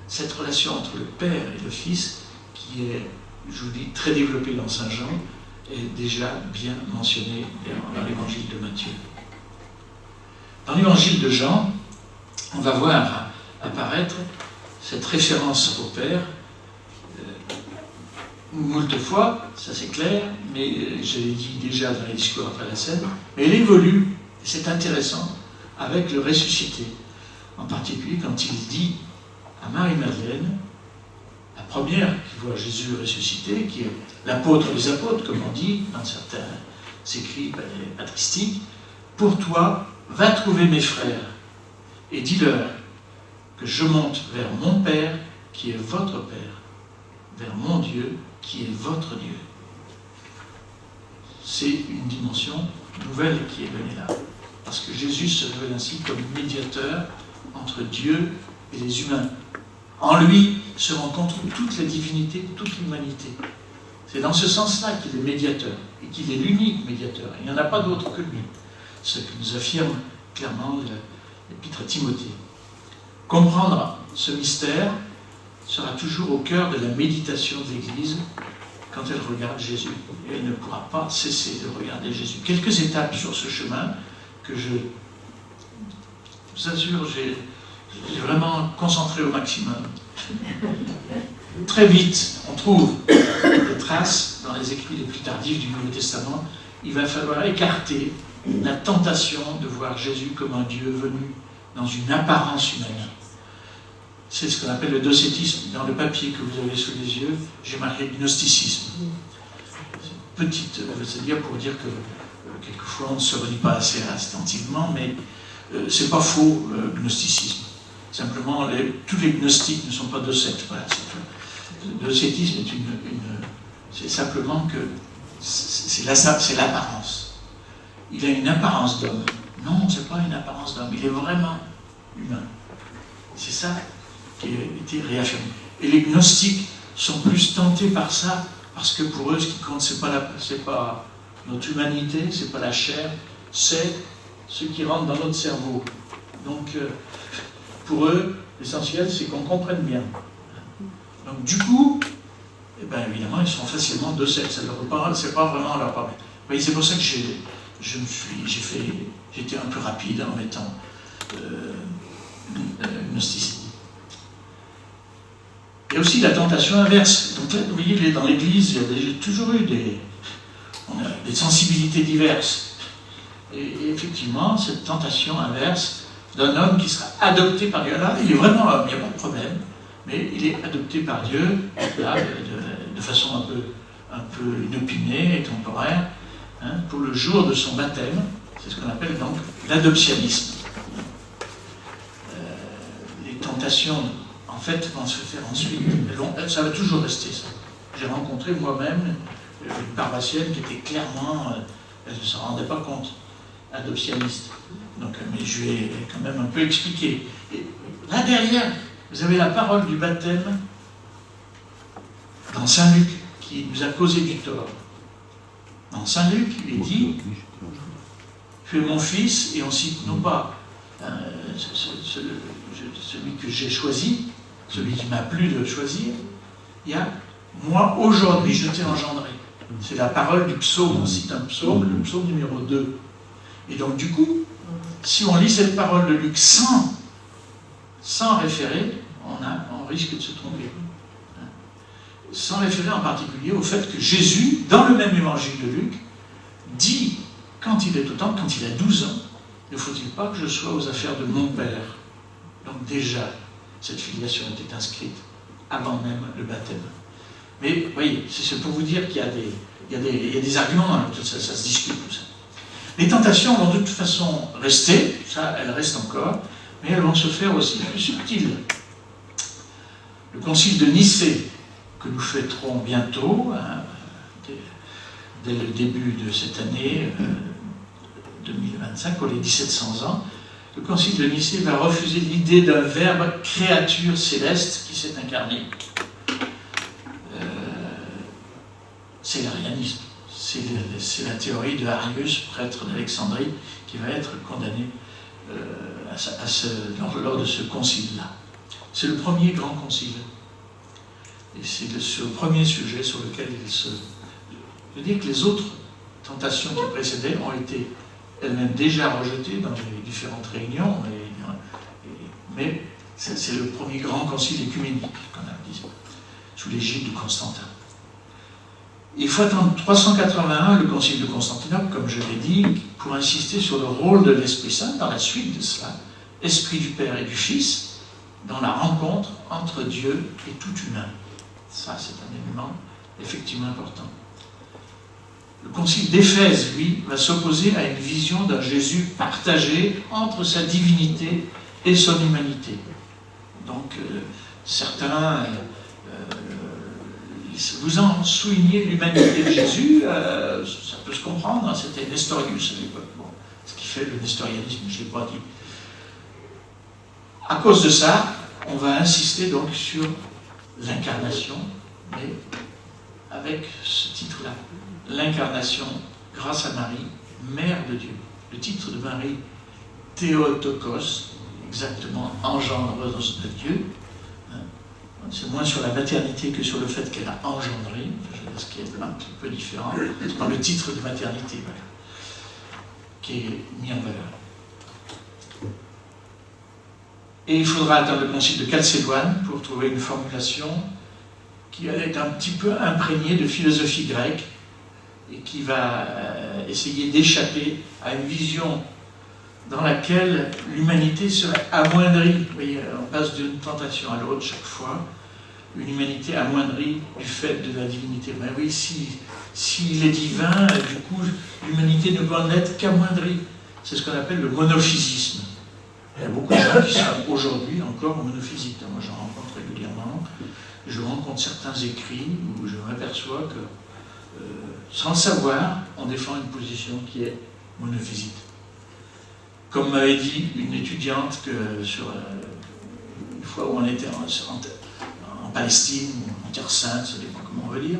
cette relation entre le Père et le Fils qui est, je vous dis, très développée dans Saint Jean et déjà bien mentionnée dans l'évangile de Matthieu. Dans l'évangile de Jean, on va voir apparaître cette référence au Père moult fois, ça c'est clair, mais je l'ai dit déjà dans les discours après la scène, mais elle évolue, et c'est intéressant, avec le ressuscité. En particulier quand il dit à Marie-Madeleine, la première qui voit Jésus ressuscité, qui est l'apôtre des apôtres, comme on dit dans certains écrits patristiques, « Pour toi, va trouver mes frères, et dis-leur que je monte vers mon Père, qui est votre Père, vers mon Dieu, qui est votre Dieu. » C'est une dimension nouvelle qui est venue là. Parce que Jésus se révèle ainsi comme médiateur entre Dieu et les humains. En lui se rencontrent toute la divinité, toute l'humanité. C'est dans ce sens-là qu'il est médiateur, et qu'il est l'unique médiateur. Il n'y en a pas d'autre que lui. Ce que nous affirme clairement l'épître à Timothée. Comprendre ce mystère sera toujours au cœur de la méditation de l'Église quand elle regarde Jésus. Et elle ne pourra pas cesser de regarder Jésus. Quelques étapes sur ce chemin que je vous assure, j'ai vraiment concentré au maximum. Très vite, on trouve des traces dans les écrits les plus tardifs du Nouveau Testament. Il va falloir écarter la tentation de voir Jésus comme un Dieu venu dans une apparence humaine. C'est ce qu'on appelle le docétisme. Dans le papier que vous avez sous les yeux, j'ai marqué gnosticisme. Petite, c'est-à-dire pour dire que quelquefois on ne se relie pas assez attentivement, mais c'est pas faux, gnosticisme. Simplement, tous les gnostiques ne sont pas docètes. Voilà, le docétisme c'est simplement que c'est l'apparence. Il a une apparence d'homme. Non, c'est pas une apparence d'homme. Il est vraiment humain. C'est ça qui a été réaffirmé. Et les gnostiques sont plus tentés par ça, parce que pour eux, ce qui compte, c'est pas notre humanité, c'est pas la chair, c'est ce qui rentre dans notre cerveau. Donc, pour eux, l'essentiel, c'est qu'on comprenne bien. Donc, du coup, eh bien, évidemment, ils sont facilement docèles. C'est pas vraiment leur problème. Vous voyez, c'est pour ça que j'étais un peu rapide en mettant gnosticisme. Il y a aussi la tentation inverse. Donc là, vous voyez, dans l'Église, il y a toujours eu des sensibilités diverses. Et effectivement, cette tentation inverse d'un homme qui sera adopté par Dieu. Là, il est vraiment homme, il n'y a pas de problème, mais il est adopté par Dieu là, de façon un peu inopinée et temporaire, hein, pour le jour de son baptême. C'est ce qu'on appelle donc l'adoptionnisme. Les tentations, en fait, vont se faire ensuite. Ça va toujours rester ça. J'ai rencontré moi-même une paroissienne qui était clairement, elle ne s'en rendait pas compte, adoptionniste. Donc, mais je lui ai quand même un peu expliqué. Et là derrière, vous avez la parole du baptême dans Saint Luc, qui nous a causé du tort. Dans Saint Luc, il est dit « Tu es mon fils », et on cite non pas celui que j'ai choisi, celui qui m'a plu de choisir, il y a « Moi, aujourd'hui, je t'ai engendré ». C'est la parole du psaume, on cite un psaume, le psaume numéro 2. Et donc, du coup, si on lit cette parole de Luc sans référer, on risque de se tromper. Sans référer en particulier au fait que Jésus, dans le même évangile de Luc, dit, quand il est au temple, quand il a 12 ans, ne faut-il pas que je sois aux affaires de mon Père? Donc déjà, cette filiation était inscrite avant même le baptême. Mais, vous voyez, c'est pour vous dire qu'il y a des arguments dans tout ça, ça se discute tout ça. Les tentations vont de toute façon rester, ça, elles restent encore, mais elles vont se faire aussi plus subtiles. Le concile de Nicée, que nous fêterons bientôt, hein, dès le début de cette année 2025, pour les 1700 ans, le concile de Nicée va refuser l'idée d'un verbe créature céleste qui s'est incarné. C'est l'arianisme. C'est la théorie de Arius, prêtre d'Alexandrie, qui va être condamné lors de ce concile-là. C'est le premier grand concile. Et c'est le premier sujet sur lequel il se... Je veux dire que les autres tentations qui précédaient ont été elles-mêmes déjà rejetées dans les différentes réunions, mais c'est le premier grand concile écuménique qu'on a dit, sous l'égide de Constantin. Il faut attendre 381, le concile de Constantinople, comme je l'ai dit, pour insister sur le rôle de l'Esprit Saint dans la suite de cela, Esprit du Père et du Fils, dans la rencontre entre Dieu et tout humain. Ça, c'est un élément effectivement important. Le concile d'Éphèse, lui, va s'opposer à une vision d'un Jésus partagé entre sa divinité et son humanité. Donc, certains... vous en soulignez l'humanité de Jésus, ça peut se comprendre, hein, c'était Nestorius à l'époque. Bon, ce qui fait le nestorianisme, je ne l'ai pas dit. À cause de ça, on va insister donc sur l'incarnation, mais avec ce titre-là, l'incarnation grâce à Marie, Mère de Dieu. Le titre de Marie, Théotokos, exactement engendreuse de Dieu. C'est moins sur la maternité que sur le fait qu'elle a engendré, ce qui est un petit peu différent. C'est dans le titre de maternité, voilà, qui est mis en valeur. Et il faudra attendre le concile de Chalcédoine pour trouver une formulation qui va être un petit peu imprégnée de philosophie grecque et qui va essayer d'échapper à une vision dans laquelle l'humanité serait amoindrie. Vous voyez, on passe d'une tentation à l'autre chaque fois. Une humanité amoindrie du fait de la divinité. Ben oui, s'il est divin, du coup, l'humanité ne peut en être qu'amoindrie. C'est ce qu'on appelle le monophysisme. Il y a beaucoup de gens qui sont aujourd'hui encore monophysites. Moi, j'en rencontre régulièrement. Je rencontre certains écrits où je m'aperçois que, sans le savoir, on défend une position qui est monophysite. Comme m'avait dit une étudiante que une fois où on était en Palestine, ou en Terre Sainte, ça dépend comment on veut dire,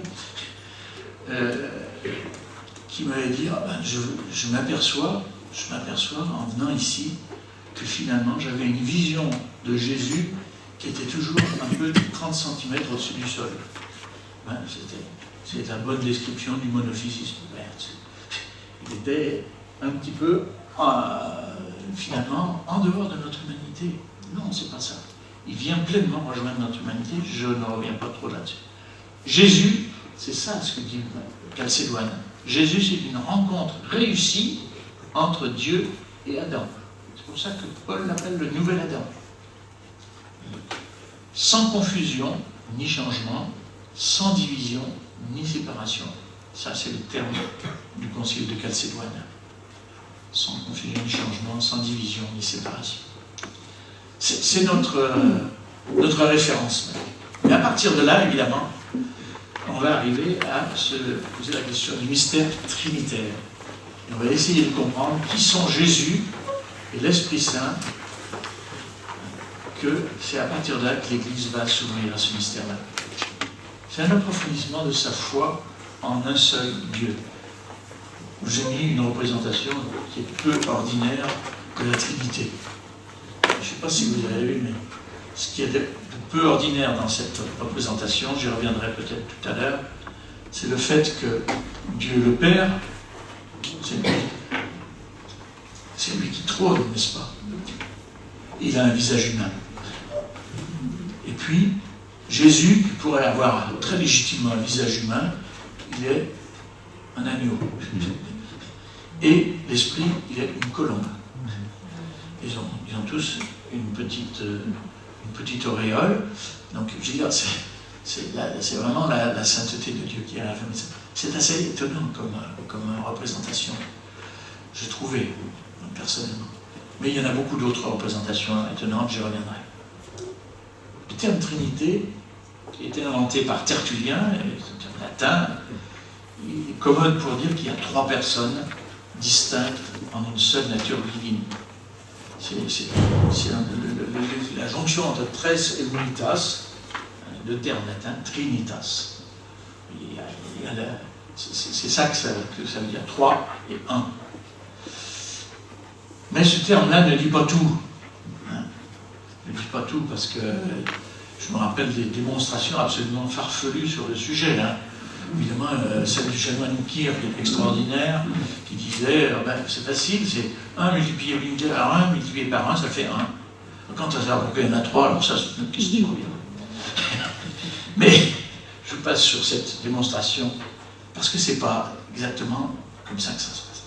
qui m'avait dit je m'aperçois en venant ici que finalement j'avais une vision de Jésus qui était toujours un peu de 30 cm au-dessus du sol. Ben, c'est la bonne description du monophysisme. Il était un petit peu finalement en dehors de notre humanité. Non, c'est pas ça. Il vient pleinement rejoindre notre humanité, je ne reviens pas trop là-dessus. Jésus, c'est ça ce que dit Chalcédoine. Jésus, c'est une rencontre réussie entre Dieu et Adam. C'est pour ça que Paul l'appelle le nouvel Adam. Sans confusion, ni changement, sans division, ni séparation. Ça, c'est le terme du concile de Chalcédoine. Sans confusion, ni changement, sans division, ni séparation. C'est notre référence. Mais à partir de là, évidemment, on va arriver à se poser la question du mystère trinitaire. Et on va essayer de comprendre qui sont Jésus et l'Esprit Saint, que c'est à partir de là que l'Église va s'ouvrir à ce mystère-là. C'est un approfondissement de sa foi en un seul Dieu. J'ai mis une représentation qui est peu ordinaire de la Trinité. Je ne sais pas si vous avez vu, mais ce qui est de peu ordinaire dans cette représentation, j'y reviendrai peut-être tout à l'heure, c'est le fait que Dieu le Père, c'est lui qui trône, n'est-ce pas? Il a un visage humain. Et puis, Jésus, qui pourrait avoir très légitimement un visage humain, il est un agneau. Et l'Esprit, il est une colombe. Ils ont tous une petite auréole. Donc, je veux dire, c'est vraiment la sainteté de Dieu qui est à la fin. C'est assez étonnant comme représentation, je trouvais, personnellement. Mais il y en a beaucoup d'autres représentations étonnantes, j'y reviendrai. Le terme Trinité, qui a été inventé par Tertullien, c'est un latin, il est commode pour dire qu'il y a trois personnes distinctes en une seule nature divine. C'est la jonction entre tres et unitas, le terme latin trinitas. C'est ça que ça veut dire, 3 et 1. Mais ce terme-là ne dit pas tout. Ne dit pas tout parce que je me rappelle des démonstrations absolument farfelues sur le sujet. Évidemment, celle du chanoine Moukir, qui est extraordinaire, qui disait c'est facile, c'est 1 multiplié par 1, multiplié par 1, ça fait 1. Quand ça sert pourquoi il y en a 3, alors ça, c'est une autre question. Mais je passe sur cette démonstration parce que c'est pas exactement comme ça que ça se passe.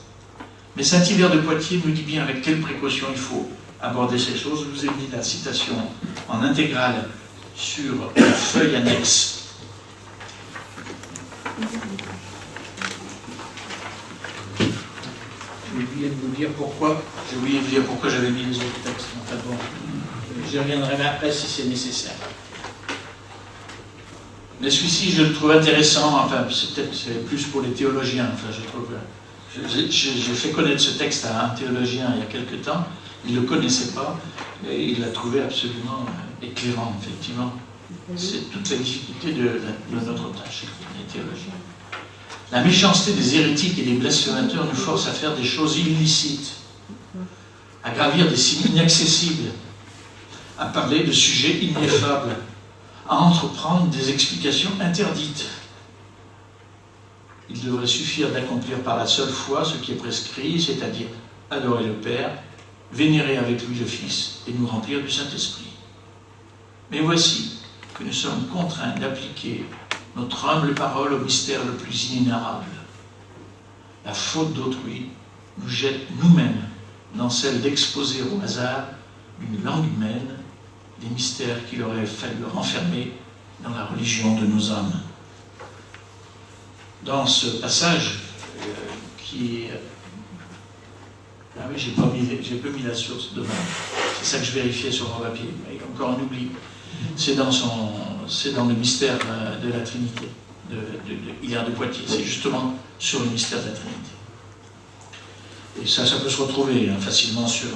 Mais Saint-Hilaire de Poitiers nous dit bien avec quelle précaution il faut aborder ces choses. Je vous ai mis la citation en intégrale sur la feuille annexe. J'ai oublié de vous dire pourquoi. J'avais mis les autres textes. Enfin bon, j'y reviendrai après si c'est nécessaire. Mais celui-ci, je le trouve intéressant. Enfin, c'est plus pour les théologiens. Enfin, je trouve. J'ai fait connaître ce texte à un théologien il y a quelque temps. Il ne le connaissait pas et il l'a trouvé absolument éclairant, effectivement. C'est toute la difficulté de notre tâche, les théologiens. La méchanceté des hérétiques et des blasphémateurs nous force à faire des choses illicites, à gravir des cimes inaccessibles, à parler de sujets ineffables, à entreprendre des explications interdites. Il devrait suffire d'accomplir par la seule foi ce qui est prescrit, c'est-à-dire adorer le Père, vénérer avec lui le Fils et nous remplir du Saint-Esprit. Mais voici que nous sommes contraints d'appliquer notre humble parole au mystère le plus inénarrable. La faute d'autrui nous jette nous-mêmes dans celle d'exposer au hasard d'une langue humaine des mystères qu'il aurait fallu renfermer dans la religion de nos âmes. Dans ce passage qui Ah oui, j'ai pas mis la source de même. C'est ça que je vérifiais sur mon papier. Et encore un oubli. C'est dans le mystère de la Trinité, de Hilaire de Poitiers. C'est justement sur le mystère de la Trinité. Et ça peut se retrouver facilement sur...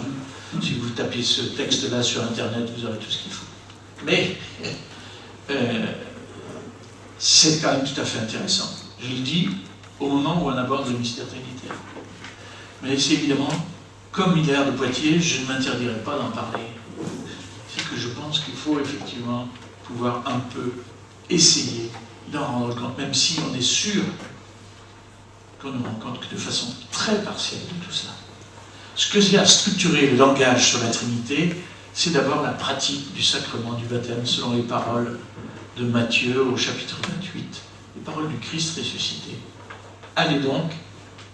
Si vous tapez ce texte-là sur Internet, vous aurez tout ce qu'il faut. Mais c'est quand même tout à fait intéressant. Je le dis au moment où on aborde le mystère trinitaire. Mais c'est évidemment, comme Hilaire de Poitiers, je ne m'interdirai pas d'en parler. C'est que je pense qu'il faut effectivement pouvoir un peu essayer d'en rendre compte, même si on est sûr qu'on ne rend compte que de façon très partielle de tout cela. Ce que a structuré le langage sur la Trinité, c'est d'abord la pratique du sacrement du baptême, selon les paroles de Matthieu au chapitre 28, les paroles du Christ ressuscité. Allez donc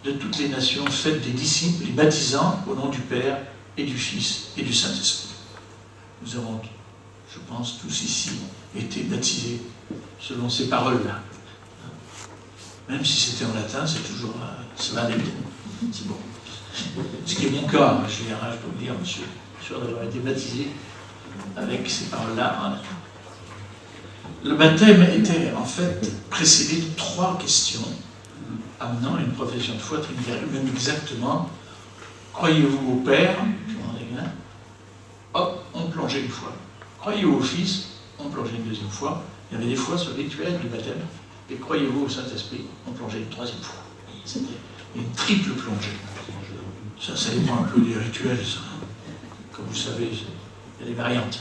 de toutes les nations, faites des disciples, les baptisant au nom du Père et du Fils et du Saint-Esprit. Nous avons, je pense, tous ici été baptisés selon ces paroles-là. Même si c'était en latin, c'est toujours... ça va aller bien. C'est bon. Ce qui est mon cas, je peux vous dire, monsieur, sûr d'avoir été baptisé avec ces paroles-là en latin. Le baptême était en fait précédé de 3 questions amenant une profession de foi trinitaire. Même exactement, croyez-vous au Père? Hop, on plongeait une fois. Croyez-vous au Fils? On plongeait une deuxième fois. Il y avait des fois sur le rituel du baptême. Et croyez-vous au Saint-Esprit? On plongeait une 3e fois. C'était une triple plongée. Ça dépend un peu des rituels, ça. Comme vous savez, il y a des variantes.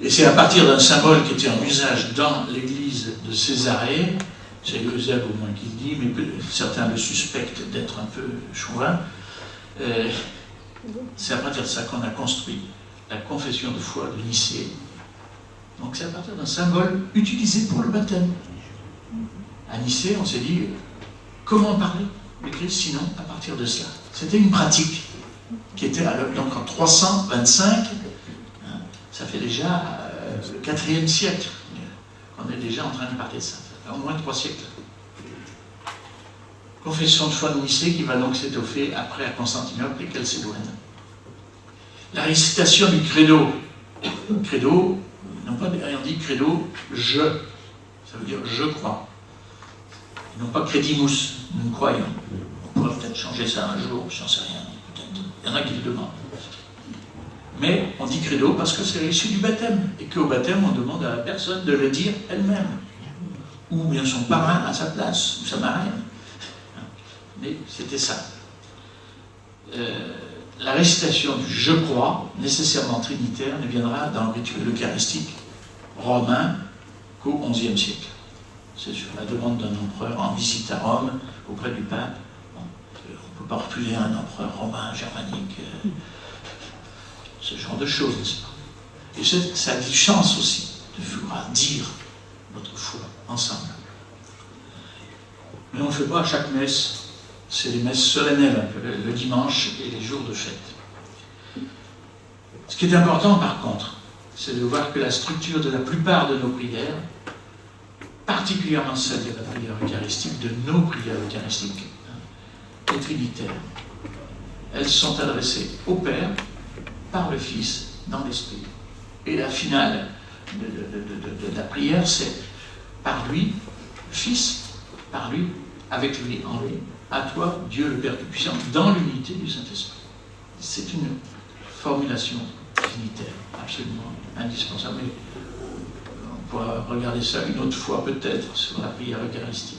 Et c'est à partir d'un symbole qui était en usage dans l'église de Césarée, c'est Eusèbe au moins qui le dit, mais certains le suspectent d'être un peu chauvin, c'est à partir de ça qu'on a construit la confession de foi de Nicée. Donc c'est à partir d'un symbole utilisé pour le baptême. À Nicée, on s'est dit, comment parler du Christ sinon à partir de cela? C'était une pratique qui était donc en 325, ça fait déjà le 4e siècle qu'on est déjà en train de parler de ça. Ça fait au moins 3 siècles. Confession de foi de Nicée qui va donc s'étoffer après à Constantinople et Chalcédoine. La récitation du credo. Credo, non pas ayant dit credo, je. Ça veut dire je crois. Et non pas credimus, nous croyons. On pourrait peut-être changer ça un jour, j'en sais rien, peut-être. Il y en a qui le demandent. Mais on dit credo parce que c'est issu du baptême. Et qu'au baptême, on demande à la personne de le dire elle-même. Ou bien son parrain à sa place, ou sa marraine. Mais c'était ça. La récitation du « je crois », nécessairement trinitaire, ne viendra dans le rituel eucharistique romain qu'au XIe siècle. C'est sur la demande d'un empereur en visite à Rome, auprès du pape. Bon, on ne peut pas refuser un empereur romain, germanique, ce genre de choses, n'est-ce pas? Et ça a du sens aussi de vouloir dire notre foi ensemble. Mais on ne le fait pas à chaque messe. C'est les messes solennelles, le dimanche et les jours de fête. Ce qui est important, par contre, c'est de voir que la structure de la plupart de nos prières, particulièrement celle de la prière eucharistique, de nos prières eucharistiques, est trinitaire. Elles sont adressées au Père, par le Fils, dans l'Esprit. Et la finale de la prière, c'est par lui, le Fils, par lui, avec lui, en lui. À toi, Dieu le Père Tout-Puissant, dans l'unité du Saint-Esprit. C'est une formulation trinitaire, absolument indispensable. On pourra regarder ça une autre fois, peut-être, sur la prière eucharistique.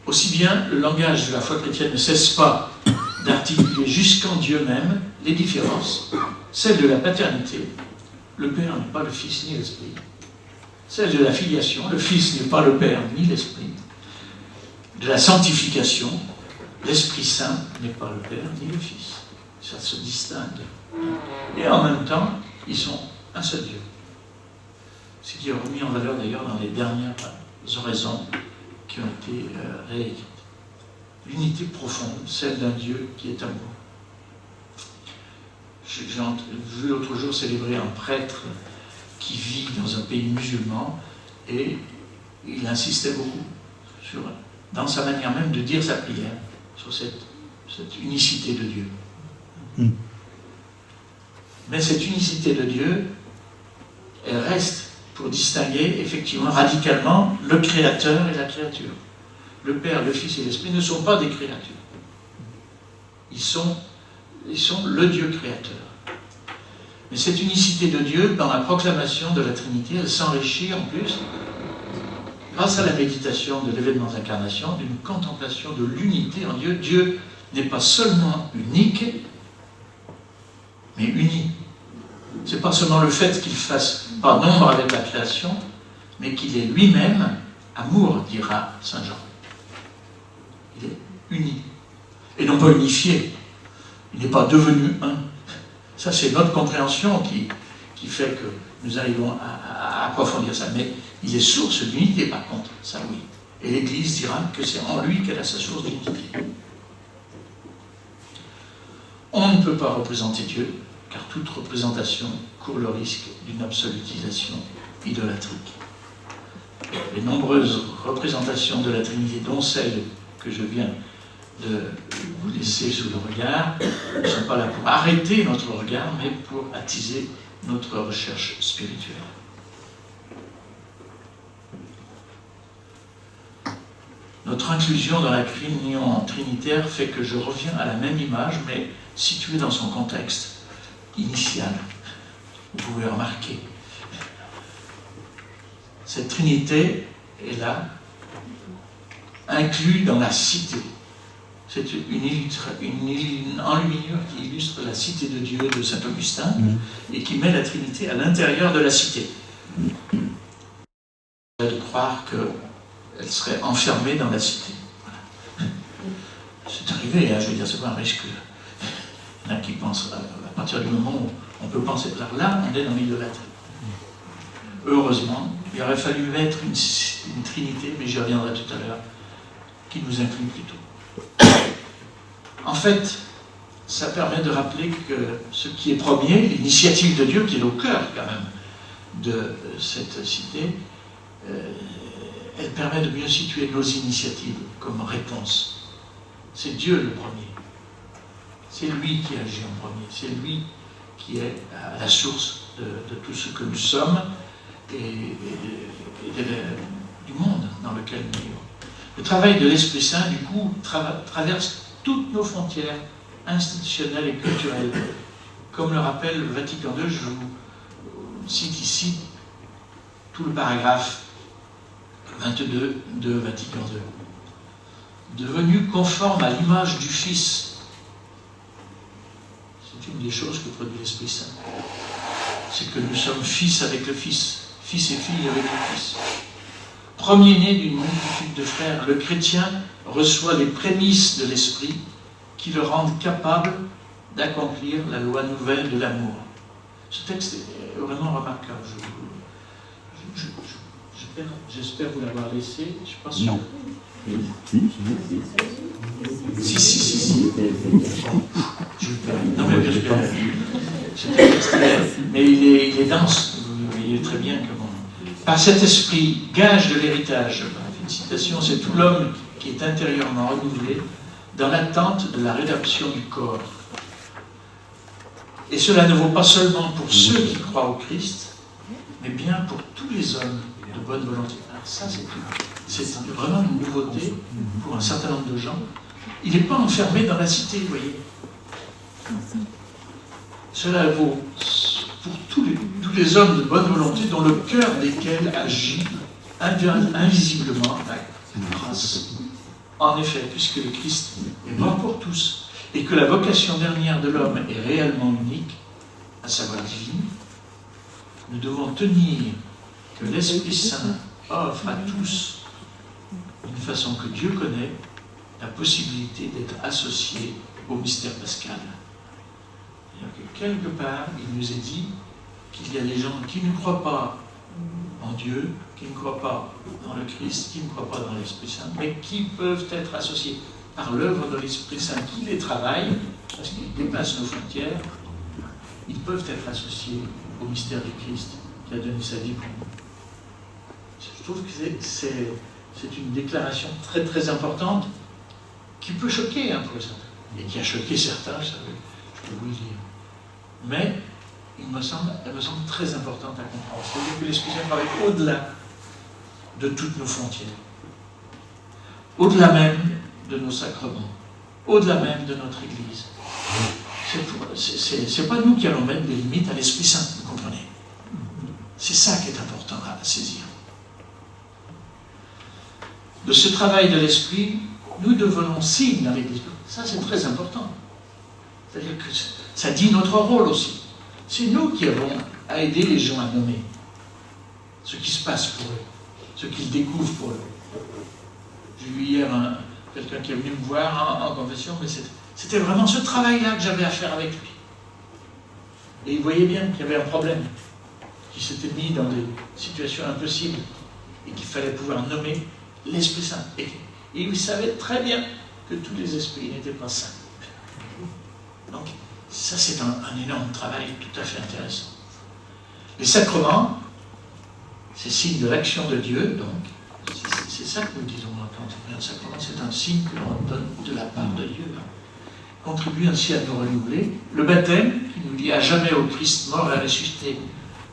Aussi bien, le langage de la foi chrétienne ne cesse pas d'articuler jusqu'en Dieu même les différences. Celle de la paternité, le Père n'est pas le Fils ni l'Esprit. Celle de la filiation, le Fils n'est pas le Père ni l'Esprit. De la sanctification, l'Esprit Saint n'est pas le Père ni le Fils. Ça se distingue. Et en même temps, ils sont un seul Dieu. Ce qui est remis en valeur d'ailleurs dans les dernières oraisons qui ont été réécrites. L'unité profonde, celle d'un Dieu qui est amour. J'ai vu l'autre jour célébrer un prêtre qui vit dans un pays musulman et il insistait beaucoup dans sa manière même de dire sa prière. sur cette unicité de Dieu. Mais cette unicité de Dieu, elle reste pour distinguer effectivement radicalement le Créateur et la créature. Le Père, le Fils et l'Esprit ne sont pas des créatures. Ils sont le Dieu créateur. Mais cette unicité de Dieu, dans la proclamation de la Trinité, elle s'enrichit en plus, grâce à la méditation de l'événement d'incarnation, d'une contemplation de l'unité en Dieu. Dieu n'est pas seulement unique, mais uni. Ce n'est pas seulement le fait qu'il fasse pas nombre avec la création, mais qu'il est lui-même amour, dira saint Jean. Il est uni. Et non pas unifié. Il n'est pas devenu un. Ça, c'est notre compréhension qui fait que nous arrivons à approfondir ça. Mais il est source d'unité, par contre. Ça, oui. Et l'Église dira que c'est en lui qu'elle a sa source d'unité. On ne peut pas représenter Dieu, car toute représentation court le risque d'une absolutisation idolâtrique. Les nombreuses représentations de la Trinité, dont celle que je viens de vous laisser sous le regard, ne sont pas là pour arrêter notre regard, mais pour attiser notre recherche spirituelle. Notre inclusion dans la réunion trinitaire fait que je reviens à la même image, mais située dans son contexte initial. Vous pouvez remarquer. Cette Trinité est là, inclue dans la cité. C'est une enluminure qui illustre la cité de Dieu de saint Augustin et qui met la Trinité à l'intérieur de la cité. De croire qu'elle serait enfermée dans la cité. Voilà. C'est arrivé, hein, je veux dire, c'est pas un risque. Il y en a qui pensent, à partir du moment où on peut penser par là, on est dans l'idolâtrie. Heureusement, il aurait fallu mettre une Trinité, mais j'y reviendrai tout à l'heure, qui nous inclut plutôt. En fait, ça permet de rappeler que ce qui est premier, l'initiative de Dieu, qui est au cœur quand même de cette cité, elle permet de mieux situer nos initiatives comme réponse. C'est Dieu le premier. C'est lui qui agit en premier. C'est lui qui est à la source de tout ce que nous sommes et du monde dans lequel nous vivons. Le travail de l'Esprit Saint, du coup, traverse toutes nos frontières institutionnelles et culturelles. Comme le rappelle le Vatican II, je vous cite ici tout le paragraphe 22 de Vatican II. Devenu conforme à l'image du Fils. C'est une des choses que produit l'Esprit Saint. C'est que nous sommes fils avec le Fils, fils et filles avec le Fils. Premier-né d'une multitude de frères, le chrétien reçoit les prémices de l'Esprit qui le rendent capable d'accomplir la loi nouvelle de l'amour. Ce texte est vraiment remarquable. J'espère vous l'avoir laissé. Je pense non. Si. Non, mais mais il est dense. Vous voyez très bien comment. Par cet esprit, gage de l'héritage, félicitations, c'est tout l'homme qui est intérieurement renouvelé dans l'attente de la rédemption du corps. Et cela ne vaut pas seulement pour ceux qui croient au Christ, mais bien pour tous les hommes de bonne volonté. Alors ça, c'est vraiment une nouveauté pour un certain nombre de gens. Il n'est pas enfermé dans la cité, vous voyez. Cela vaut pour tous les hommes de bonne volonté dont le cœur desquels agit invisiblement la grâce. En effet, puisque le Christ est mort pour tous et que la vocation dernière de l'homme est réellement unique, à savoir divine, nous devons tenir que l'Esprit Saint offre à tous, d'une façon que Dieu connaît, la possibilité d'être associés au mystère pascal. Que quelque part, il nous est dit qu'il y a des gens qui ne croient pas en Dieu, qui ne croient pas dans le Christ, qui ne croient pas dans l'Esprit Saint, mais qui peuvent être associés par l'œuvre de l'Esprit Saint qui les travaille, parce qu'ils dépassent nos frontières, ils peuvent être associés au mystère du Christ qui a donné sa vie pour nous. Je trouve que c'est une déclaration très très importante qui peut choquer pour certains, et qui a choqué certains, je peux vous le dire. Mais elle me semble très importante à comprendre. C'est-à-dire que l'Esprit Saint travaille au-delà de toutes nos frontières, au-delà même de nos sacrements, au-delà même de notre Église. C'est pas nous qui allons mettre des limites à l'Esprit Saint, vous comprenez? C'est ça qui est important à saisir. De ce travail de l'Esprit, nous devenons signes dans l'Église. Ça, c'est très important. C'est-à-dire que ça dit notre rôle aussi. C'est nous qui avons à aider les gens à nommer ce qui se passe pour eux, ce qu'ils découvrent pour eux. J'ai vu hier quelqu'un qui est venu me voir en confession, mais c'était vraiment ce travail-là que j'avais à faire avec lui. Et il voyait bien qu'il y avait un problème, qu'il s'était mis dans des situations impossibles et qu'il fallait pouvoir nommer l'Esprit Saint. Et il savait très bien que tous les esprits n'étaient pas saints. Donc, ça c'est un énorme travail tout à fait intéressant. Les sacrements, c'est signe de l'action de Dieu, donc c'est ça que nous disons quand on fait un sacrement, c'est un signe que l'on donne de la part de Dieu. Contribue ainsi à nous renouveler. Le baptême, qui nous lie à jamais au Christ mort et ressuscité,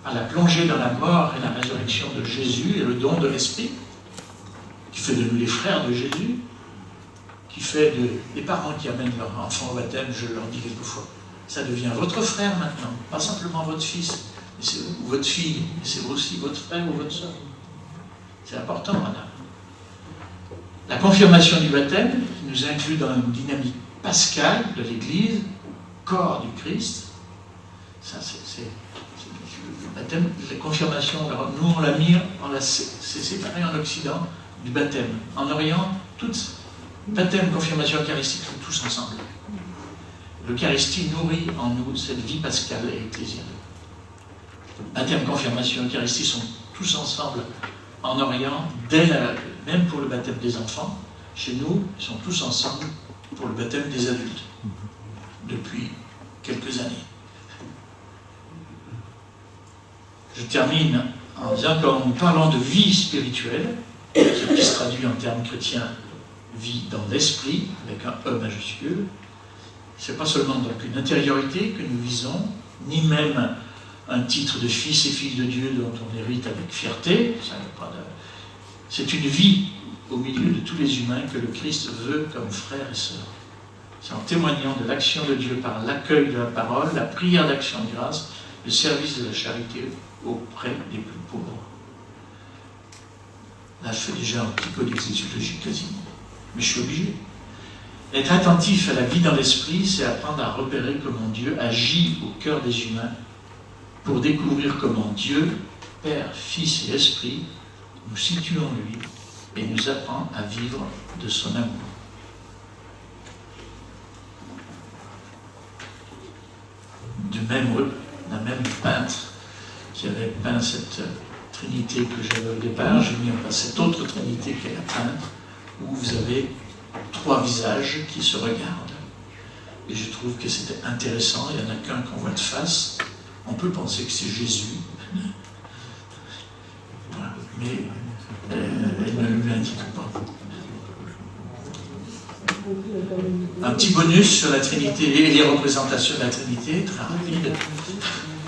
à la plongée dans la mort et la résurrection de Jésus et le don de l'Esprit, qui fait de nous les frères de Jésus, qui fait des parents qui amènent leur enfant au baptême, je leur dis quelquefois, ça devient votre frère maintenant, pas simplement votre fils, ou votre fille, mais c'est aussi votre frère ou votre soeur. C'est important, madame. La confirmation du baptême, qui nous inclut dans une dynamique pascale de l'Église, corps du Christ, ça c'est le baptême, la confirmation, nous on l'a mis, c'est séparé en Occident du baptême. En Orient, baptême, confirmation, eucharistique sont tous ensemble. L'Eucharistie nourrit en nous cette vie pascale et ecclésiale. Baptême, confirmation, eucharistie sont tous ensemble en Orient, même pour le baptême des enfants. Chez nous, ils sont tous ensemble pour le baptême des adultes, depuis quelques années. Je termine en disant qu'en nous parlant de vie spirituelle, ce qui se traduit en termes chrétiens, vie dans l'esprit, avec un E majuscule, c'est pas seulement donc une intériorité que nous visons, ni même un titre de fils et fille de Dieu dont on hérite avec fierté, c'est une vie au milieu de tous les humains que le Christ veut comme frères et sœurs. C'est en témoignant de l'action de Dieu par l'accueil de la parole, la prière d'action de grâce, le service de la charité auprès des plus pauvres. Là, je fais déjà un petit peu d'exésiologie quasiment, mais je suis obligé. Être attentif à la vie dans l'esprit, c'est apprendre à repérer comment Dieu agit au cœur des humains pour découvrir comment Dieu, Père, Fils et Esprit, nous situe en lui et nous apprend à vivre de son amour. De même, la même peintre qui avait peint cette Trinité que j'avais au départ, j'ai mis en place cette autre Trinité qu'elle a peinte, où vous avez 3 visages qui se regardent. Et je trouve que c'était intéressant, il n'y en a qu'un qu'on voit de face. On peut penser que c'est Jésus, voilà. Mais elle ne l'indique pas. Un petit bonus sur la Trinité et les représentations de la Trinité, très rapide,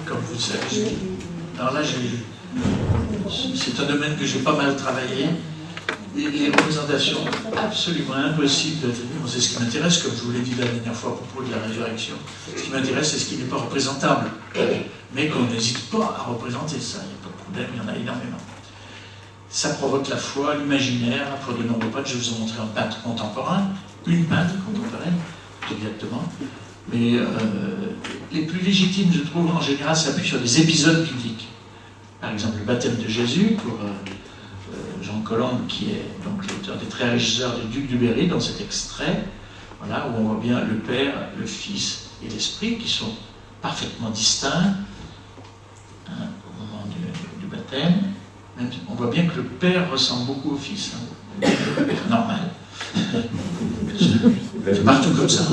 comme vous le savez. Alors là, c'est un domaine que j'ai pas mal travaillé. Les représentations absolument impossibles de la Trinité. C'est ce qui m'intéresse, comme je vous l'ai dit la dernière fois à propos de la résurrection. Ce qui m'intéresse, c'est ce qui n'est pas représentable. Mais qu'on n'hésite pas à représenter ça. Il n'y a pas de problème, il y en a énormément. Ça provoque la foi, l'imaginaire. Pour de nombreux peintres, je vous ai montré un peintre contemporain, une peintre contemporaine, exactement. Mais les plus légitimes, je trouve, en général, s'appuient sur des épisodes bibliques. Par exemple, le baptême de Jésus, pour Jean Colombe, qui est donc l'auteur des Très riches heures du duc du Berry, dans cet extrait, voilà, où on voit bien le Père, le Fils et l'Esprit, qui sont parfaitement distincts au moment du baptême. Même, on voit bien que le Père ressemble beaucoup au Fils. Normal. C'est partout comme ça.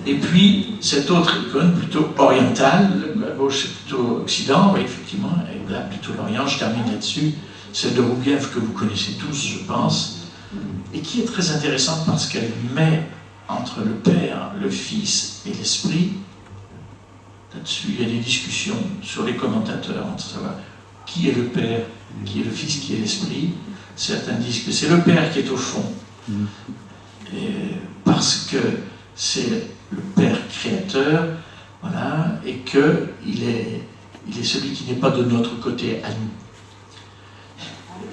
Et puis, cette autre icône, plutôt orientale, à gauche c'est plutôt Occident, oui, effectivement, et là plutôt l'Orient, je termine là-dessus, celle de Rougiev que vous connaissez tous, je pense, et qui est très intéressante parce qu'elle met entre le Père, le Fils et l'Esprit. Là-dessus, il y a des discussions sur les commentateurs, entre savoir qui est le Père, qui est le Fils, qui est l'Esprit. Certains disent que c'est le Père qui est au fond, parce que c'est le Père créateur, voilà, et qu'il est celui qui n'est pas de notre côté à nous.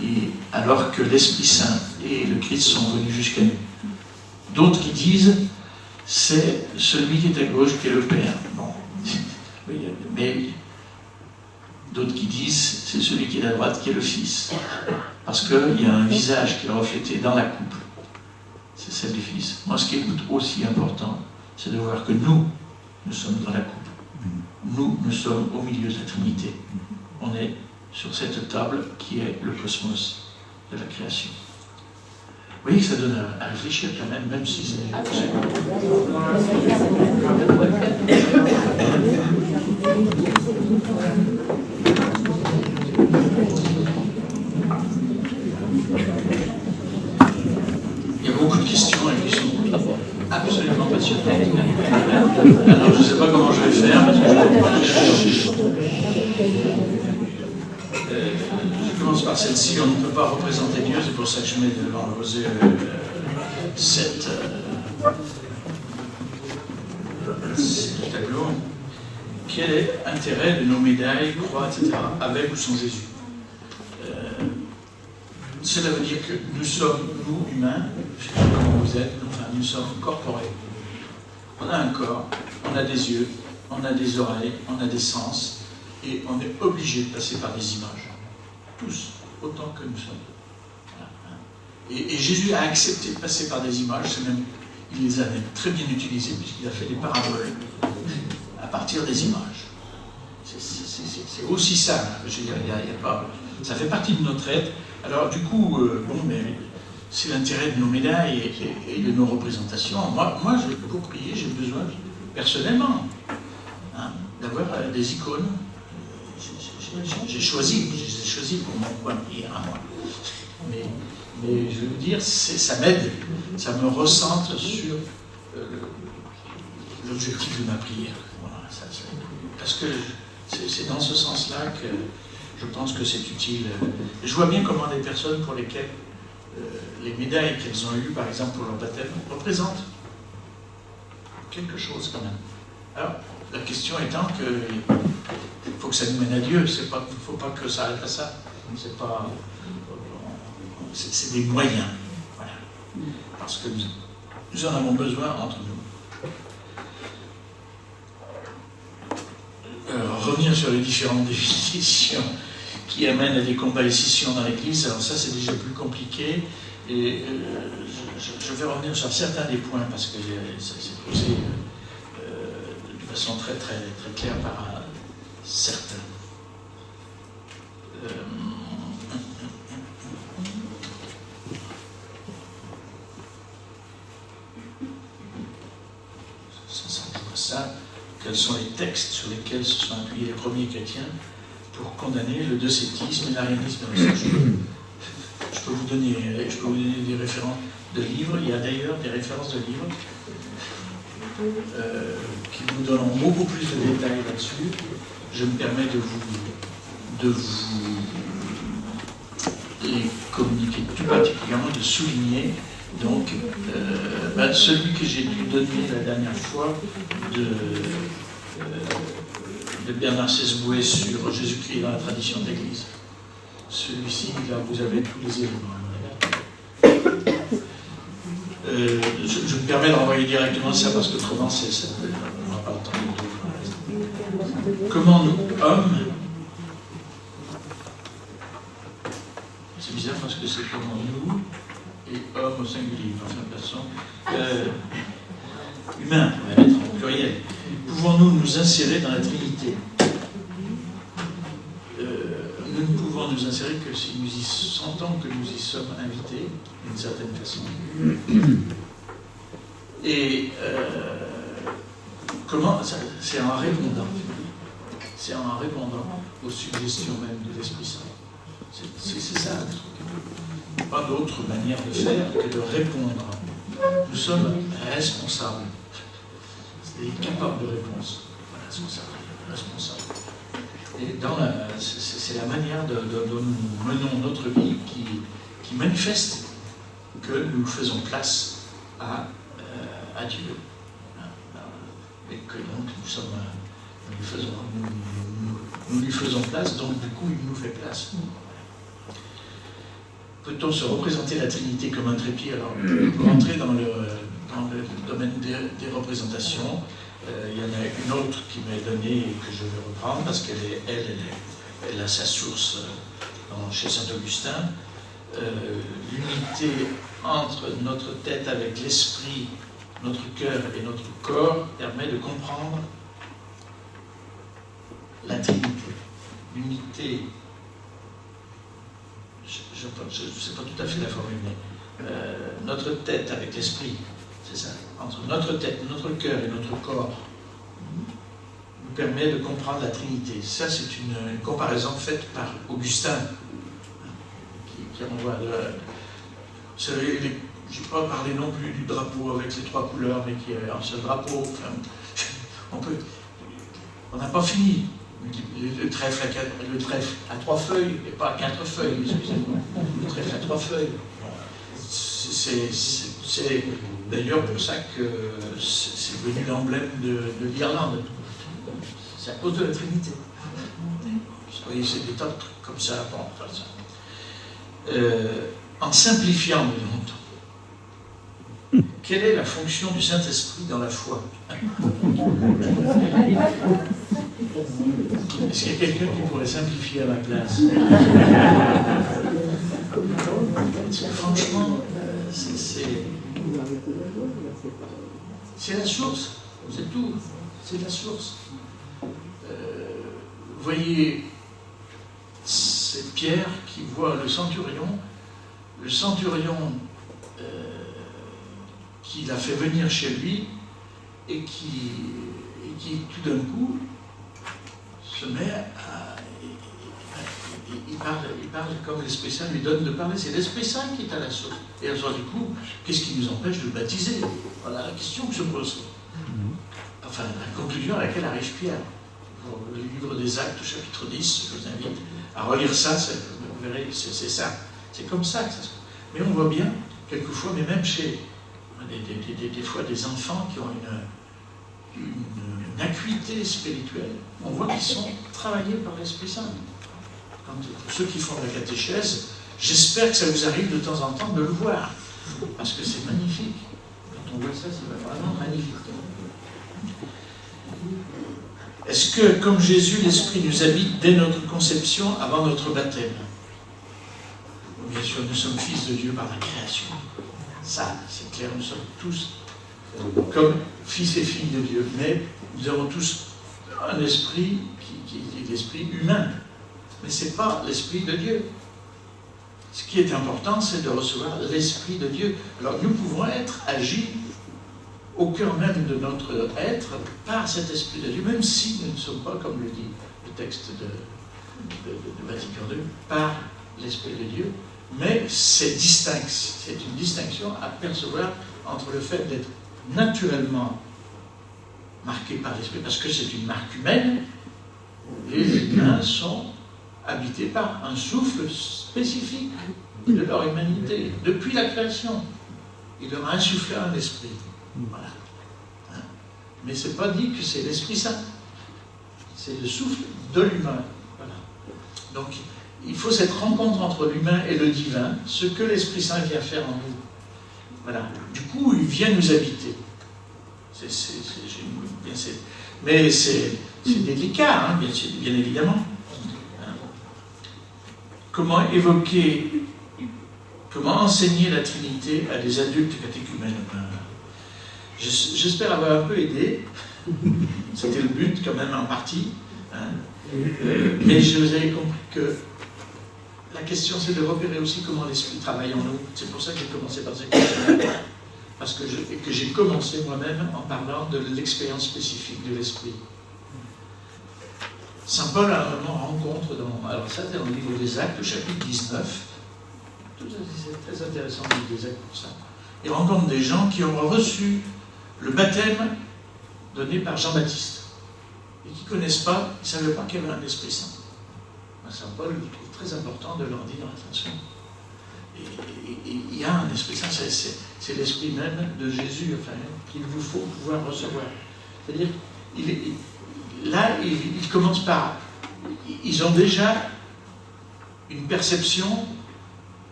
Et alors que l'Esprit Saint et le Christ sont venus jusqu'à nous. D'autres qui disent c'est celui qui est à gauche qui est le Père. Bon. Mais d'autres qui disent c'est celui qui est à droite qui est le Fils. Parce qu'il y a un visage qui est reflété dans la coupe. C'est celle du Fils. Moi, ce qui est aussi important, c'est de voir que nous sommes dans la coupe. Nous sommes au milieu de la Trinité. On est sur cette table qui est le cosmos de la création. Vous voyez que ça donne à réfléchir quand même si c'est... Il y a beaucoup de questions et qui sont absolument passionnantes. Alors je ne sais pas comment je vais faire, parce que je commence par celle-ci. On ne peut pas représenter Dieu, c'est pour ça que je mets devant le rosé ce tableau. Quel est l'intérêt de nos médailles, croix, etc., avec ou sans Jésus? Cela veut dire que nous sommes, nous, humains, je ne sais pas comment vous êtes, enfin, nous sommes corporels. On a un corps, on a des yeux, on a des oreilles, on a des sens, et on est obligé de passer par des images. Tous, autant que nous sommes. Voilà. Et Jésus a accepté de passer par des images, il les a même très bien utilisées, puisqu'il a fait des paraboles à partir des images. C'est aussi ça, je veux dire, il y a pas, ça fait partie de notre être. Alors du coup, mais c'est l'intérêt de nos médailles et de nos représentations. Moi pour prier, j'ai besoin, personnellement, d'avoir des icônes. J'ai choisi pour mon point de prière à moi. Mais je veux dire, ça m'aide, ça me recentre sur l'objectif de ma prière. Voilà, parce que c'est dans ce sens-là que je pense que c'est utile. Je vois bien comment les personnes pour lesquelles les médailles qu'elles ont eues, par exemple pour leur baptême, représentent quelque chose quand même. Alors, la question étant qu'il faut que ça nous mène à Dieu, il ne faut pas que ça arrête à ça. C'est des moyens. Voilà. Parce que nous en avons besoin entre nous. Revenir sur les différentes définitions qui amènent à des combats et scissions dans l'Église, alors ça c'est déjà plus compliqué, et je vais revenir sur certains des points parce que ça s'est posé de façon très, très, très claire par certains. Ça, quels sont les textes sur lesquels se sont appuyés les premiers chrétiens pour condamner le docétisme et l'arianisme? Je peux vous donner des références de livres. Il y a d'ailleurs des références de livres qui vous donneront beaucoup plus de détails là-dessus. Je me permets de vous les communiquer tout particulièrement, de souligner donc celui que j'ai dû donner la dernière fois de Bernard Sesboué sur Jésus-Christ dans la tradition de l'Église. Celui-ci, là, vous avez tous les éléments. Je me permets de renvoyer directement ça parce que autrement, on n'aura pas le temps de tout. Comment nous, hommes, c'est bizarre parce que c'est comment nous, et hommes au singulier, enfin de façon, humain, on va mettre en pluriel, pouvons-nous nous insérer dans la Trinité? Nous ne pouvons nous insérer que si nous y sentons que nous y sommes invités, d'une certaine façon. Et comment? C'est en répondant. C'est en répondant aux suggestions même de l'Esprit Saint. C'est ça le truc. pas d'autre manière de faire que de répondre. Nous sommes responsables. C'est capable de réponse. Responsable. Et c'est la manière dont nous menons notre vie qui manifeste que nous faisons place à Dieu. Et que donc nous lui faisons place, donc du coup il nous fait place. Peut-on se représenter la Trinité comme un trépied? Alors, pour entrer dans le domaine des représentations, il y en a une autre qui m'est donnée et que je vais reprendre parce qu'elle a sa source chez saint Augustin. L'unité entre notre tête avec l'esprit, notre cœur et notre corps permet de comprendre la Trinité. L'unité, je ne sais pas tout à fait la formule, mais notre tête avec l'esprit, c'est ça, entre notre tête, notre cœur et notre corps, nous permet de comprendre la Trinité. Ça, c'est une comparaison faite par Augustin, qui renvoie de la... Vous savez, je n'ai pas parlé non plus du drapeau avec les 3 couleurs, mais qui est un seul drapeau. Enfin, on n'a pas fini. Le trèfle à 3 feuilles, et pas à 4 feuilles, excusez-moi. Le trèfle à 3 feuilles. C'est d'ailleurs pour ça que c'est devenu l'emblème de l'Irlande. C'est à cause de la Trinité. Vous voyez, c'est des tas de trucs comme ça. Bon, enfin, ça. En simplifiant, quelle est la fonction du Saint-Esprit dans la foi? Est-ce qu'il y a quelqu'un qui pourrait simplifier à ma place? Parce que franchement, c'est la source, c'est tout, c'est la source. Vous voyez, c'est Pierre qui voit le centurion qui l'a fait venir chez lui et qui tout d'un coup se met à... Il parle comme l'Esprit Saint lui donne de parler. C'est l'Esprit Saint qui est à la source. Et alors du coup, qu'est-ce qui nous empêche de le baptiser? Voilà la question que se pose. Enfin, la conclusion à laquelle arrive Pierre. Pour le livre des Actes, chapitre 10, je vous invite à relire ça, vous verrez, c'est ça. C'est comme ça que ça se passe. Mais on voit bien, quelquefois, mais même chez des fois des enfants qui ont une acuité spirituelle, on voit qu'ils sont travaillés par l'Esprit Saint. Pour ceux qui font de la catéchèse, j'espère que ça vous arrive de temps en temps de le voir, parce que c'est magnifique. Quand on voit ça, c'est vraiment magnifique. Est-ce que, comme Jésus, l'Esprit nous habite dès notre conception, avant notre baptême? Bien sûr, nous sommes fils de Dieu par la création. Ça, c'est clair, nous sommes tous comme fils et filles de Dieu. Mais nous avons tous un esprit qui est l'esprit humain. Mais ce n'est pas l'Esprit de Dieu. Ce qui est important, c'est de recevoir l'Esprit de Dieu. Alors nous pouvons être agis au cœur même de notre être par cet Esprit de Dieu, même si nous ne sommes pas, comme le dit le texte de Vatican II, par l'Esprit de Dieu. Mais c'est distinct. C'est une distinction à percevoir entre le fait d'être naturellement marqué par l'Esprit, parce que c'est une marque humaine. Les humains sont habités par un souffle spécifique de leur humanité. Depuis la création, il leur a insufflé un esprit. Voilà. Hein? Mais ce n'est pas dit que c'est l'Esprit Saint. C'est le souffle de l'humain. Voilà. Donc, il faut cette rencontre entre l'humain et le divin, ce que l'Esprit Saint vient faire en nous. Voilà. Du coup, il vient nous habiter. Mais c'est délicat, hein, bien évidemment. Comment évoquer, comment enseigner la Trinité à des adultes catéchumènes? J'espère avoir un peu aidé. C'était le but quand même en partie. Hein. Mais je vous avais compris que la question c'est de repérer aussi comment l'Esprit travaille en nous. C'est pour ça que j'ai commencé par cette question. Parce que j'ai commencé moi-même en parlant de l'expérience spécifique de l'Esprit. Saint Paul a un moment rencontre alors ça c'est dans le livre des Actes, au chapitre 19, C'est très intéressant de des actes pour ça. Il rencontre des gens qui ont reçu le baptême donné par Jean-Baptiste et qui ne connaissent pas, ils ne savaient pas qu'il y avait un Esprit Saint. Saint Paul trouve très important de leur dire attention. Et il y a un Esprit Saint, c'est l'Esprit même de Jésus, enfin, qu'il vous faut pouvoir recevoir. C'est-à-dire, il commence par... Ils ont déjà une perception,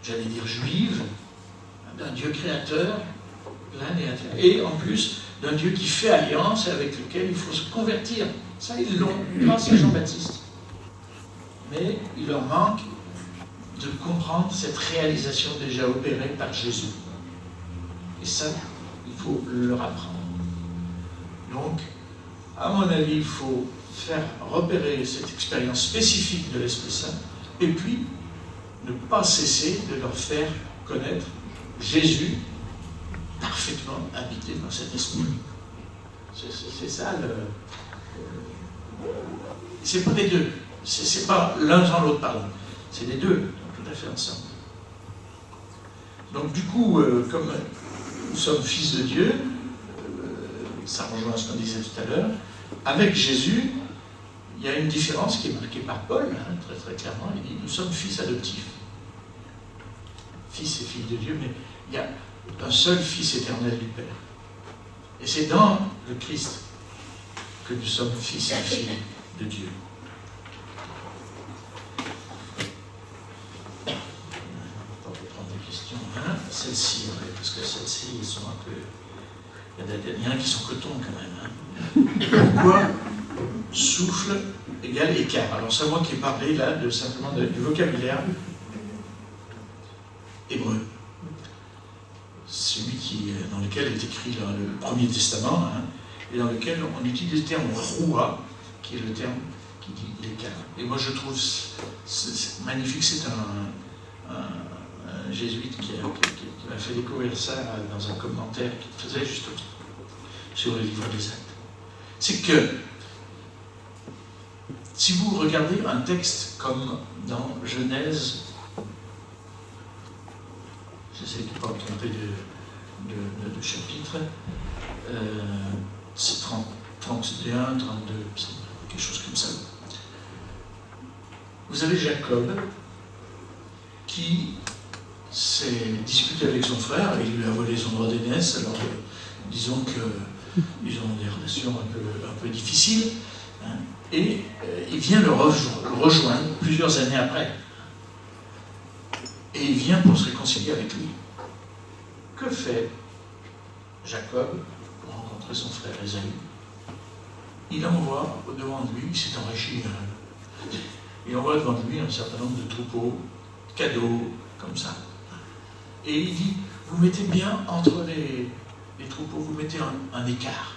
j'allais dire juive, d'un Dieu créateur, plein et en plus d'un Dieu qui fait alliance et avec lequel il faut se convertir. Ça, ils l'ont grâce à Jean-Baptiste. Mais il leur manque de comprendre cette réalisation déjà opérée par Jésus. Et ça, il faut leur apprendre. Donc, à mon avis, il faut faire repérer cette expérience spécifique de l'Esprit Saint et puis ne pas cesser de leur faire connaître Jésus parfaitement habité dans cet esprit. C'est ça le... C'est pas les deux. C'est pas l'un sans l'autre, pardon. C'est les deux, tout à fait ensemble. Donc du coup, comme nous sommes fils de Dieu, ça rejoint ce qu'on disait tout à l'heure, avec Jésus, il y a une différence qui est marquée par Paul, très très clairement. Il dit, nous sommes fils adoptifs. Fils et fille de Dieu, mais il y a un seul Fils éternel du Père. Et c'est dans le Christ que nous sommes fils et filles de Dieu. On peut prendre des questions. Celles-ci, parce que celles-ci, ils sont un peu... Il y en a qui sont cotons quand même. Pourquoi souffle égale écart? Alors c'est moi qui ai parlé là simplement du vocabulaire hébreu. Celui dans lequel est écrit le Premier Testament, et dans lequel on utilise le terme roua, qui est le terme qui dit l'écart. Et moi je trouve c'est magnifique, c'est un jésuite qui m'a fait découvrir ça dans un commentaire qu'il faisait justement sur le livre des Actes. C'est que si vous regardez un texte comme dans Genèse, j'essaie de ne pas me tromper de chapitre, c'est 31, 32, quelque chose comme ça. Vous avez Jacob qui s'est disputé avec son frère et il lui a volé son droit d'aînesse. Alors disons qu'ils ont des relations un peu difficiles, et il vient le rejoindre plusieurs années après. Et il vient pour se réconcilier avec lui. Que fait Jacob pour rencontrer son frère Ésaü? Il envoie devant lui, il s'est enrichi, il envoie devant lui un certain nombre de troupeaux, cadeaux, comme ça. Et il dit, vous mettez bien entre les troupeaux, vous mettez un écart.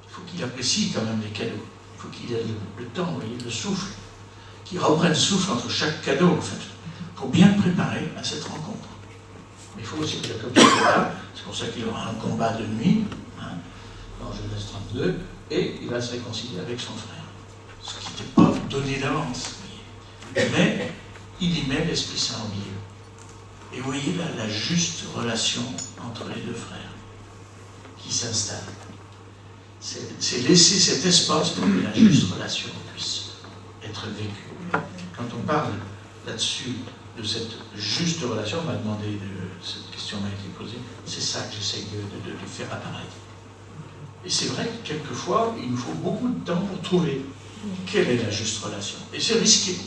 Il faut qu'il apprécie quand même les cadeaux. Il faut qu'il ait le temps, vous voyez, le souffle. Qu'il reprenne souffle entre chaque cadeau, en fait, pour bien préparer à cette rencontre. Mais il faut aussi que Jacob soit là, c'est pour ça qu'il aura un combat de nuit, dans Genèse 32, et il va se réconcilier avec son frère. Ce qui n'était pas donné d'avance. Mais il y met l'Esprit Saint au milieu. Et vous voyez là la juste relation entre les deux frères qui s'installe. C'est laisser cet espace pour que la juste relation puisse être vécue. Quand on parle là-dessus, de cette juste relation, on m'a demandé, cette question m'a été posée, c'est ça que j'essaie de faire apparaître. Et c'est vrai que quelquefois, il nous faut beaucoup de temps pour trouver quelle est la juste relation. Et c'est risqué.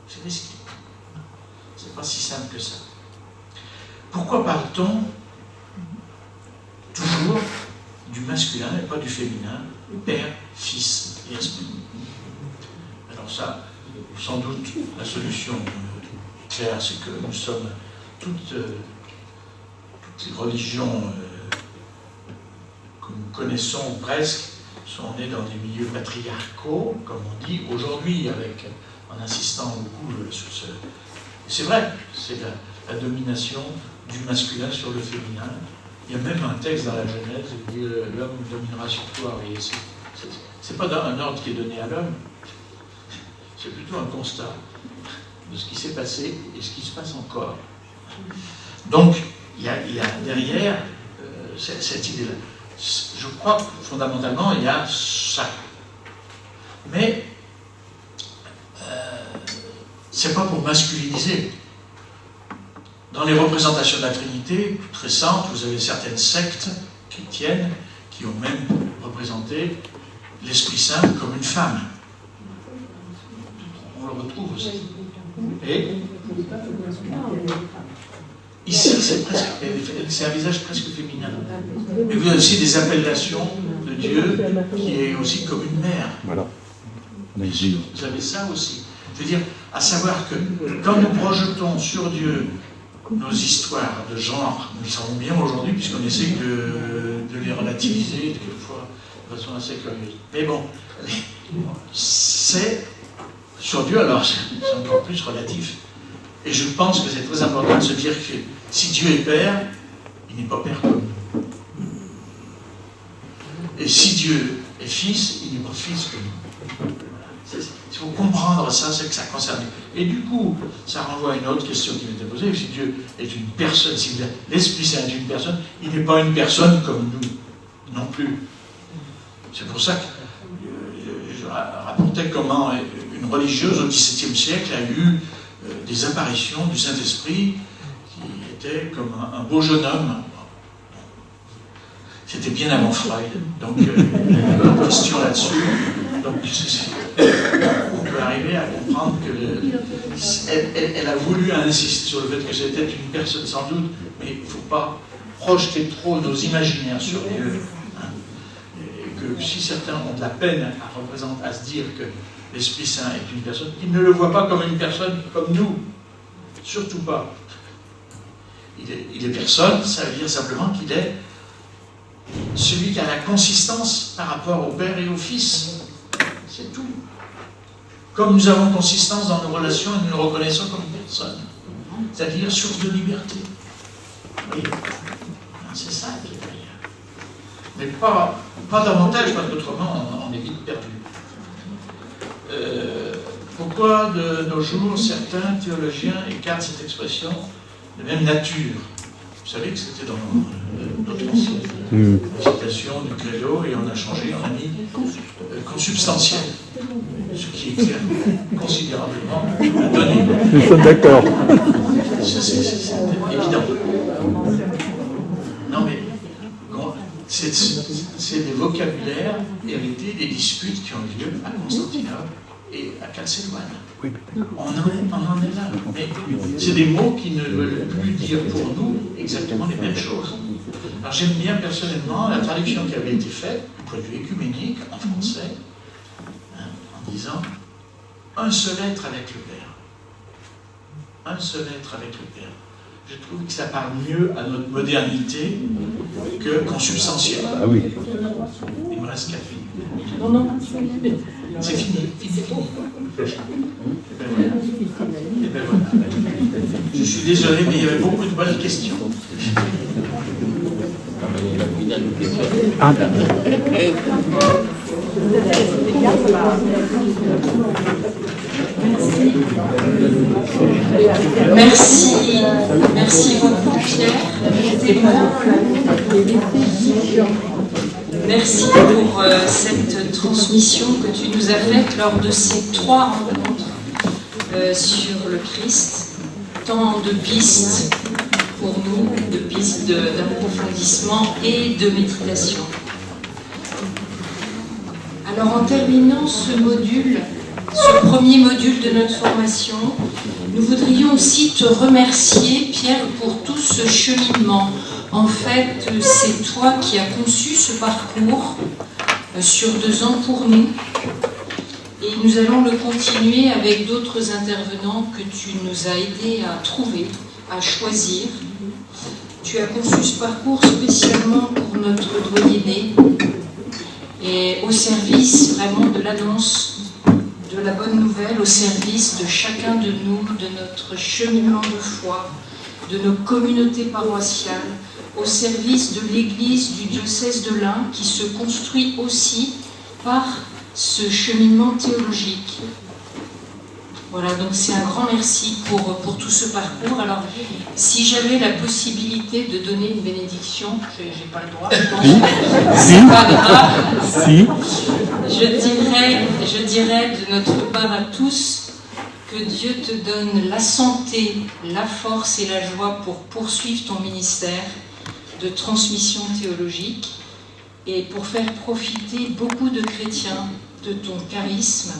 C'est risqué. C'est pas si simple que ça. Pourquoi parle-t-on toujours du masculin et pas du féminin, Père, Fils et Esprit? Alors ça, sans doute, la solution claire, c'est que nous sommes toutes les religions que nous connaissons presque sont nées dans des milieux patriarcaux, comme on dit aujourd'hui, en insistant beaucoup sur ce... C'est vrai, c'est la domination du masculin sur le féminin. Il y a même un texte dans la Genèse qui dit « l'homme dominera sur toi ». C'est pas un ordre qui est donné à l'homme, c'est plutôt un constat. de ce qui s'est passé et ce qui se passe encore. Donc, il y a derrière cette idée-là. Je crois que fondamentalement, il y a ça. Mais c'est pas pour masculiniser. Dans les représentations de la Trinité, toutes récentes, vous avez certaines sectes chrétiennes qui ont même représenté l'Esprit Saint comme une femme. On le retrouve aussi. Et ici, c'est un visage presque féminin. Mais vous avez aussi des appellations de Dieu qui est aussi comme une mère. Voilà. Vous avez ça aussi. Je veux dire, à savoir que quand nous projetons sur Dieu nos histoires de genre, nous le savons bien aujourd'hui, puisqu'on essaie de les relativiser, quelquefois de façon assez curieuse. Mais bon, c'est sur Dieu, alors c'est encore plus relatif. Et je pense que c'est très important de se dire que si Dieu est Père, il n'est pas Père comme nous. Et si Dieu est Fils, il n'est pas Fils comme nous. Il faut comprendre ça, c'est que ça concerne. Et du coup, ça renvoie à une autre question qui m'était posée. Si Dieu est une personne, si l'Esprit Saint est une personne, il n'est pas une personne comme nous, non plus. C'est pour ça que je racontais comment une religieuse au XVIIe siècle a eu des apparitions du Saint-Esprit qui étaient comme un beau jeune homme. C'était bien avant Freud, donc question là-dessus. Donc, on peut arriver à comprendre qu'elle a voulu insister sur le fait que c'était une personne sans doute, mais il ne faut pas projeter trop nos imaginaires sur Dieu. Hein, et que si certains ont de la peine à se dire que l'Esprit Saint est une personne, ils ne le voient pas comme une personne comme nous. Surtout pas. Il est personne, ça veut dire simplement qu'il est celui qui a la consistance par rapport au Père et au Fils. C'est tout. Comme nous avons consistance dans nos relations et nous nous reconnaissons comme personne. C'est-à-dire source de liberté. Oui. C'est ça qui est derrière. Mais pas davantage, parce qu'autrement on est vite perdu. Pourquoi de nos jours certains théologiens écartent cette expression de même nature? Vous savez que c'était dans notre ancienne citation du credo et on a changé, on a mis consubstantiel, ce qui éclaire considérablement la donnée. Nous sommes d'accord. C'est évident. Non mais c'est des vocabulaires hérités des disputes qui ont eu lieu à Constantinople et à Chalcédoine. Oui. On en est là. Mais c'est des mots qui ne veulent plus dire pour nous exactement les mêmes choses. Alors j'aime bien personnellement la traduction qui avait été faite, du point de vue écuménique, en français, en disant « un seul être avec le Père ». Un seul être avec le Père. Je trouve que ça parle mieux à notre modernité que consubstantiel. Ah oui. Il me reste 4 minutes. Non. C'est fini. Et ben voilà. Je suis désolé, mais il y avait beaucoup de bonnes questions. Ah. Merci beaucoup Pierre. Merci pour cette transmission que tu nous as faite lors de ces 3 rencontres sur le Christ. Tant de pistes pour nous, de pistes d'approfondissement et de méditation. Alors en terminant ce module, ce premier module de notre formation, nous voudrions aussi te remercier, Pierre, pour tout ce cheminement. En fait, c'est toi qui as conçu ce parcours sur 2 ans pour nous. Et nous allons le continuer avec d'autres intervenants que tu nous as aidés à trouver, à choisir. Tu as conçu ce parcours spécialement pour notre doyenné et au service vraiment de l'annonce de la bonne nouvelle, au service de chacun de nous, de notre cheminement de foi, de nos communautés paroissiales, au service de l'Église du diocèse de l'Ain qui se construit aussi par ce cheminement théologique. Voilà, donc c'est un grand merci pour tout ce parcours. Alors, si j'avais la possibilité de donner une bénédiction, j'ai pas le droit, je pense. C'est pas grave. Si. Je dirais de notre part à tous que Dieu te donne la santé, la force et la joie pour poursuivre ton ministère de transmission théologique et pour faire profiter beaucoup de chrétiens de ton charisme.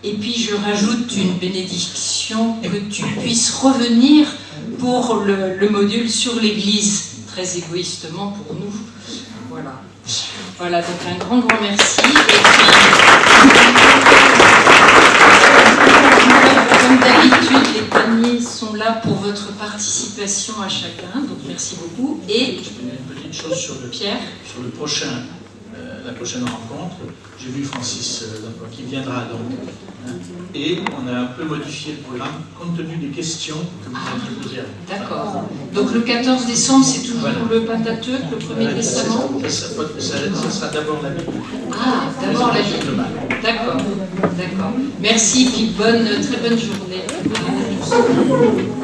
Et puis je rajoute une bénédiction, que tu puisses revenir pour le module sur l'Église, très égoïstement pour nous. Voilà. Voilà, donc un grand merci. Comme d'habitude, les paniers sont là pour votre participation à chacun, donc merci beaucoup. Et une petite chose sur Pierre. Sur la prochaine rencontre, j'ai vu Francis qui viendra donc. Et on a un peu modifié le programme compte tenu des questions que vous avez posées. D'accord. Donc le 14 décembre, c'est toujours le Pentateuque, le Premier Testament. Ça sera d'abord la Bible. Ah, d'abord la Bible. D'accord. D'accord. Merci, puis très bonne journée à tous.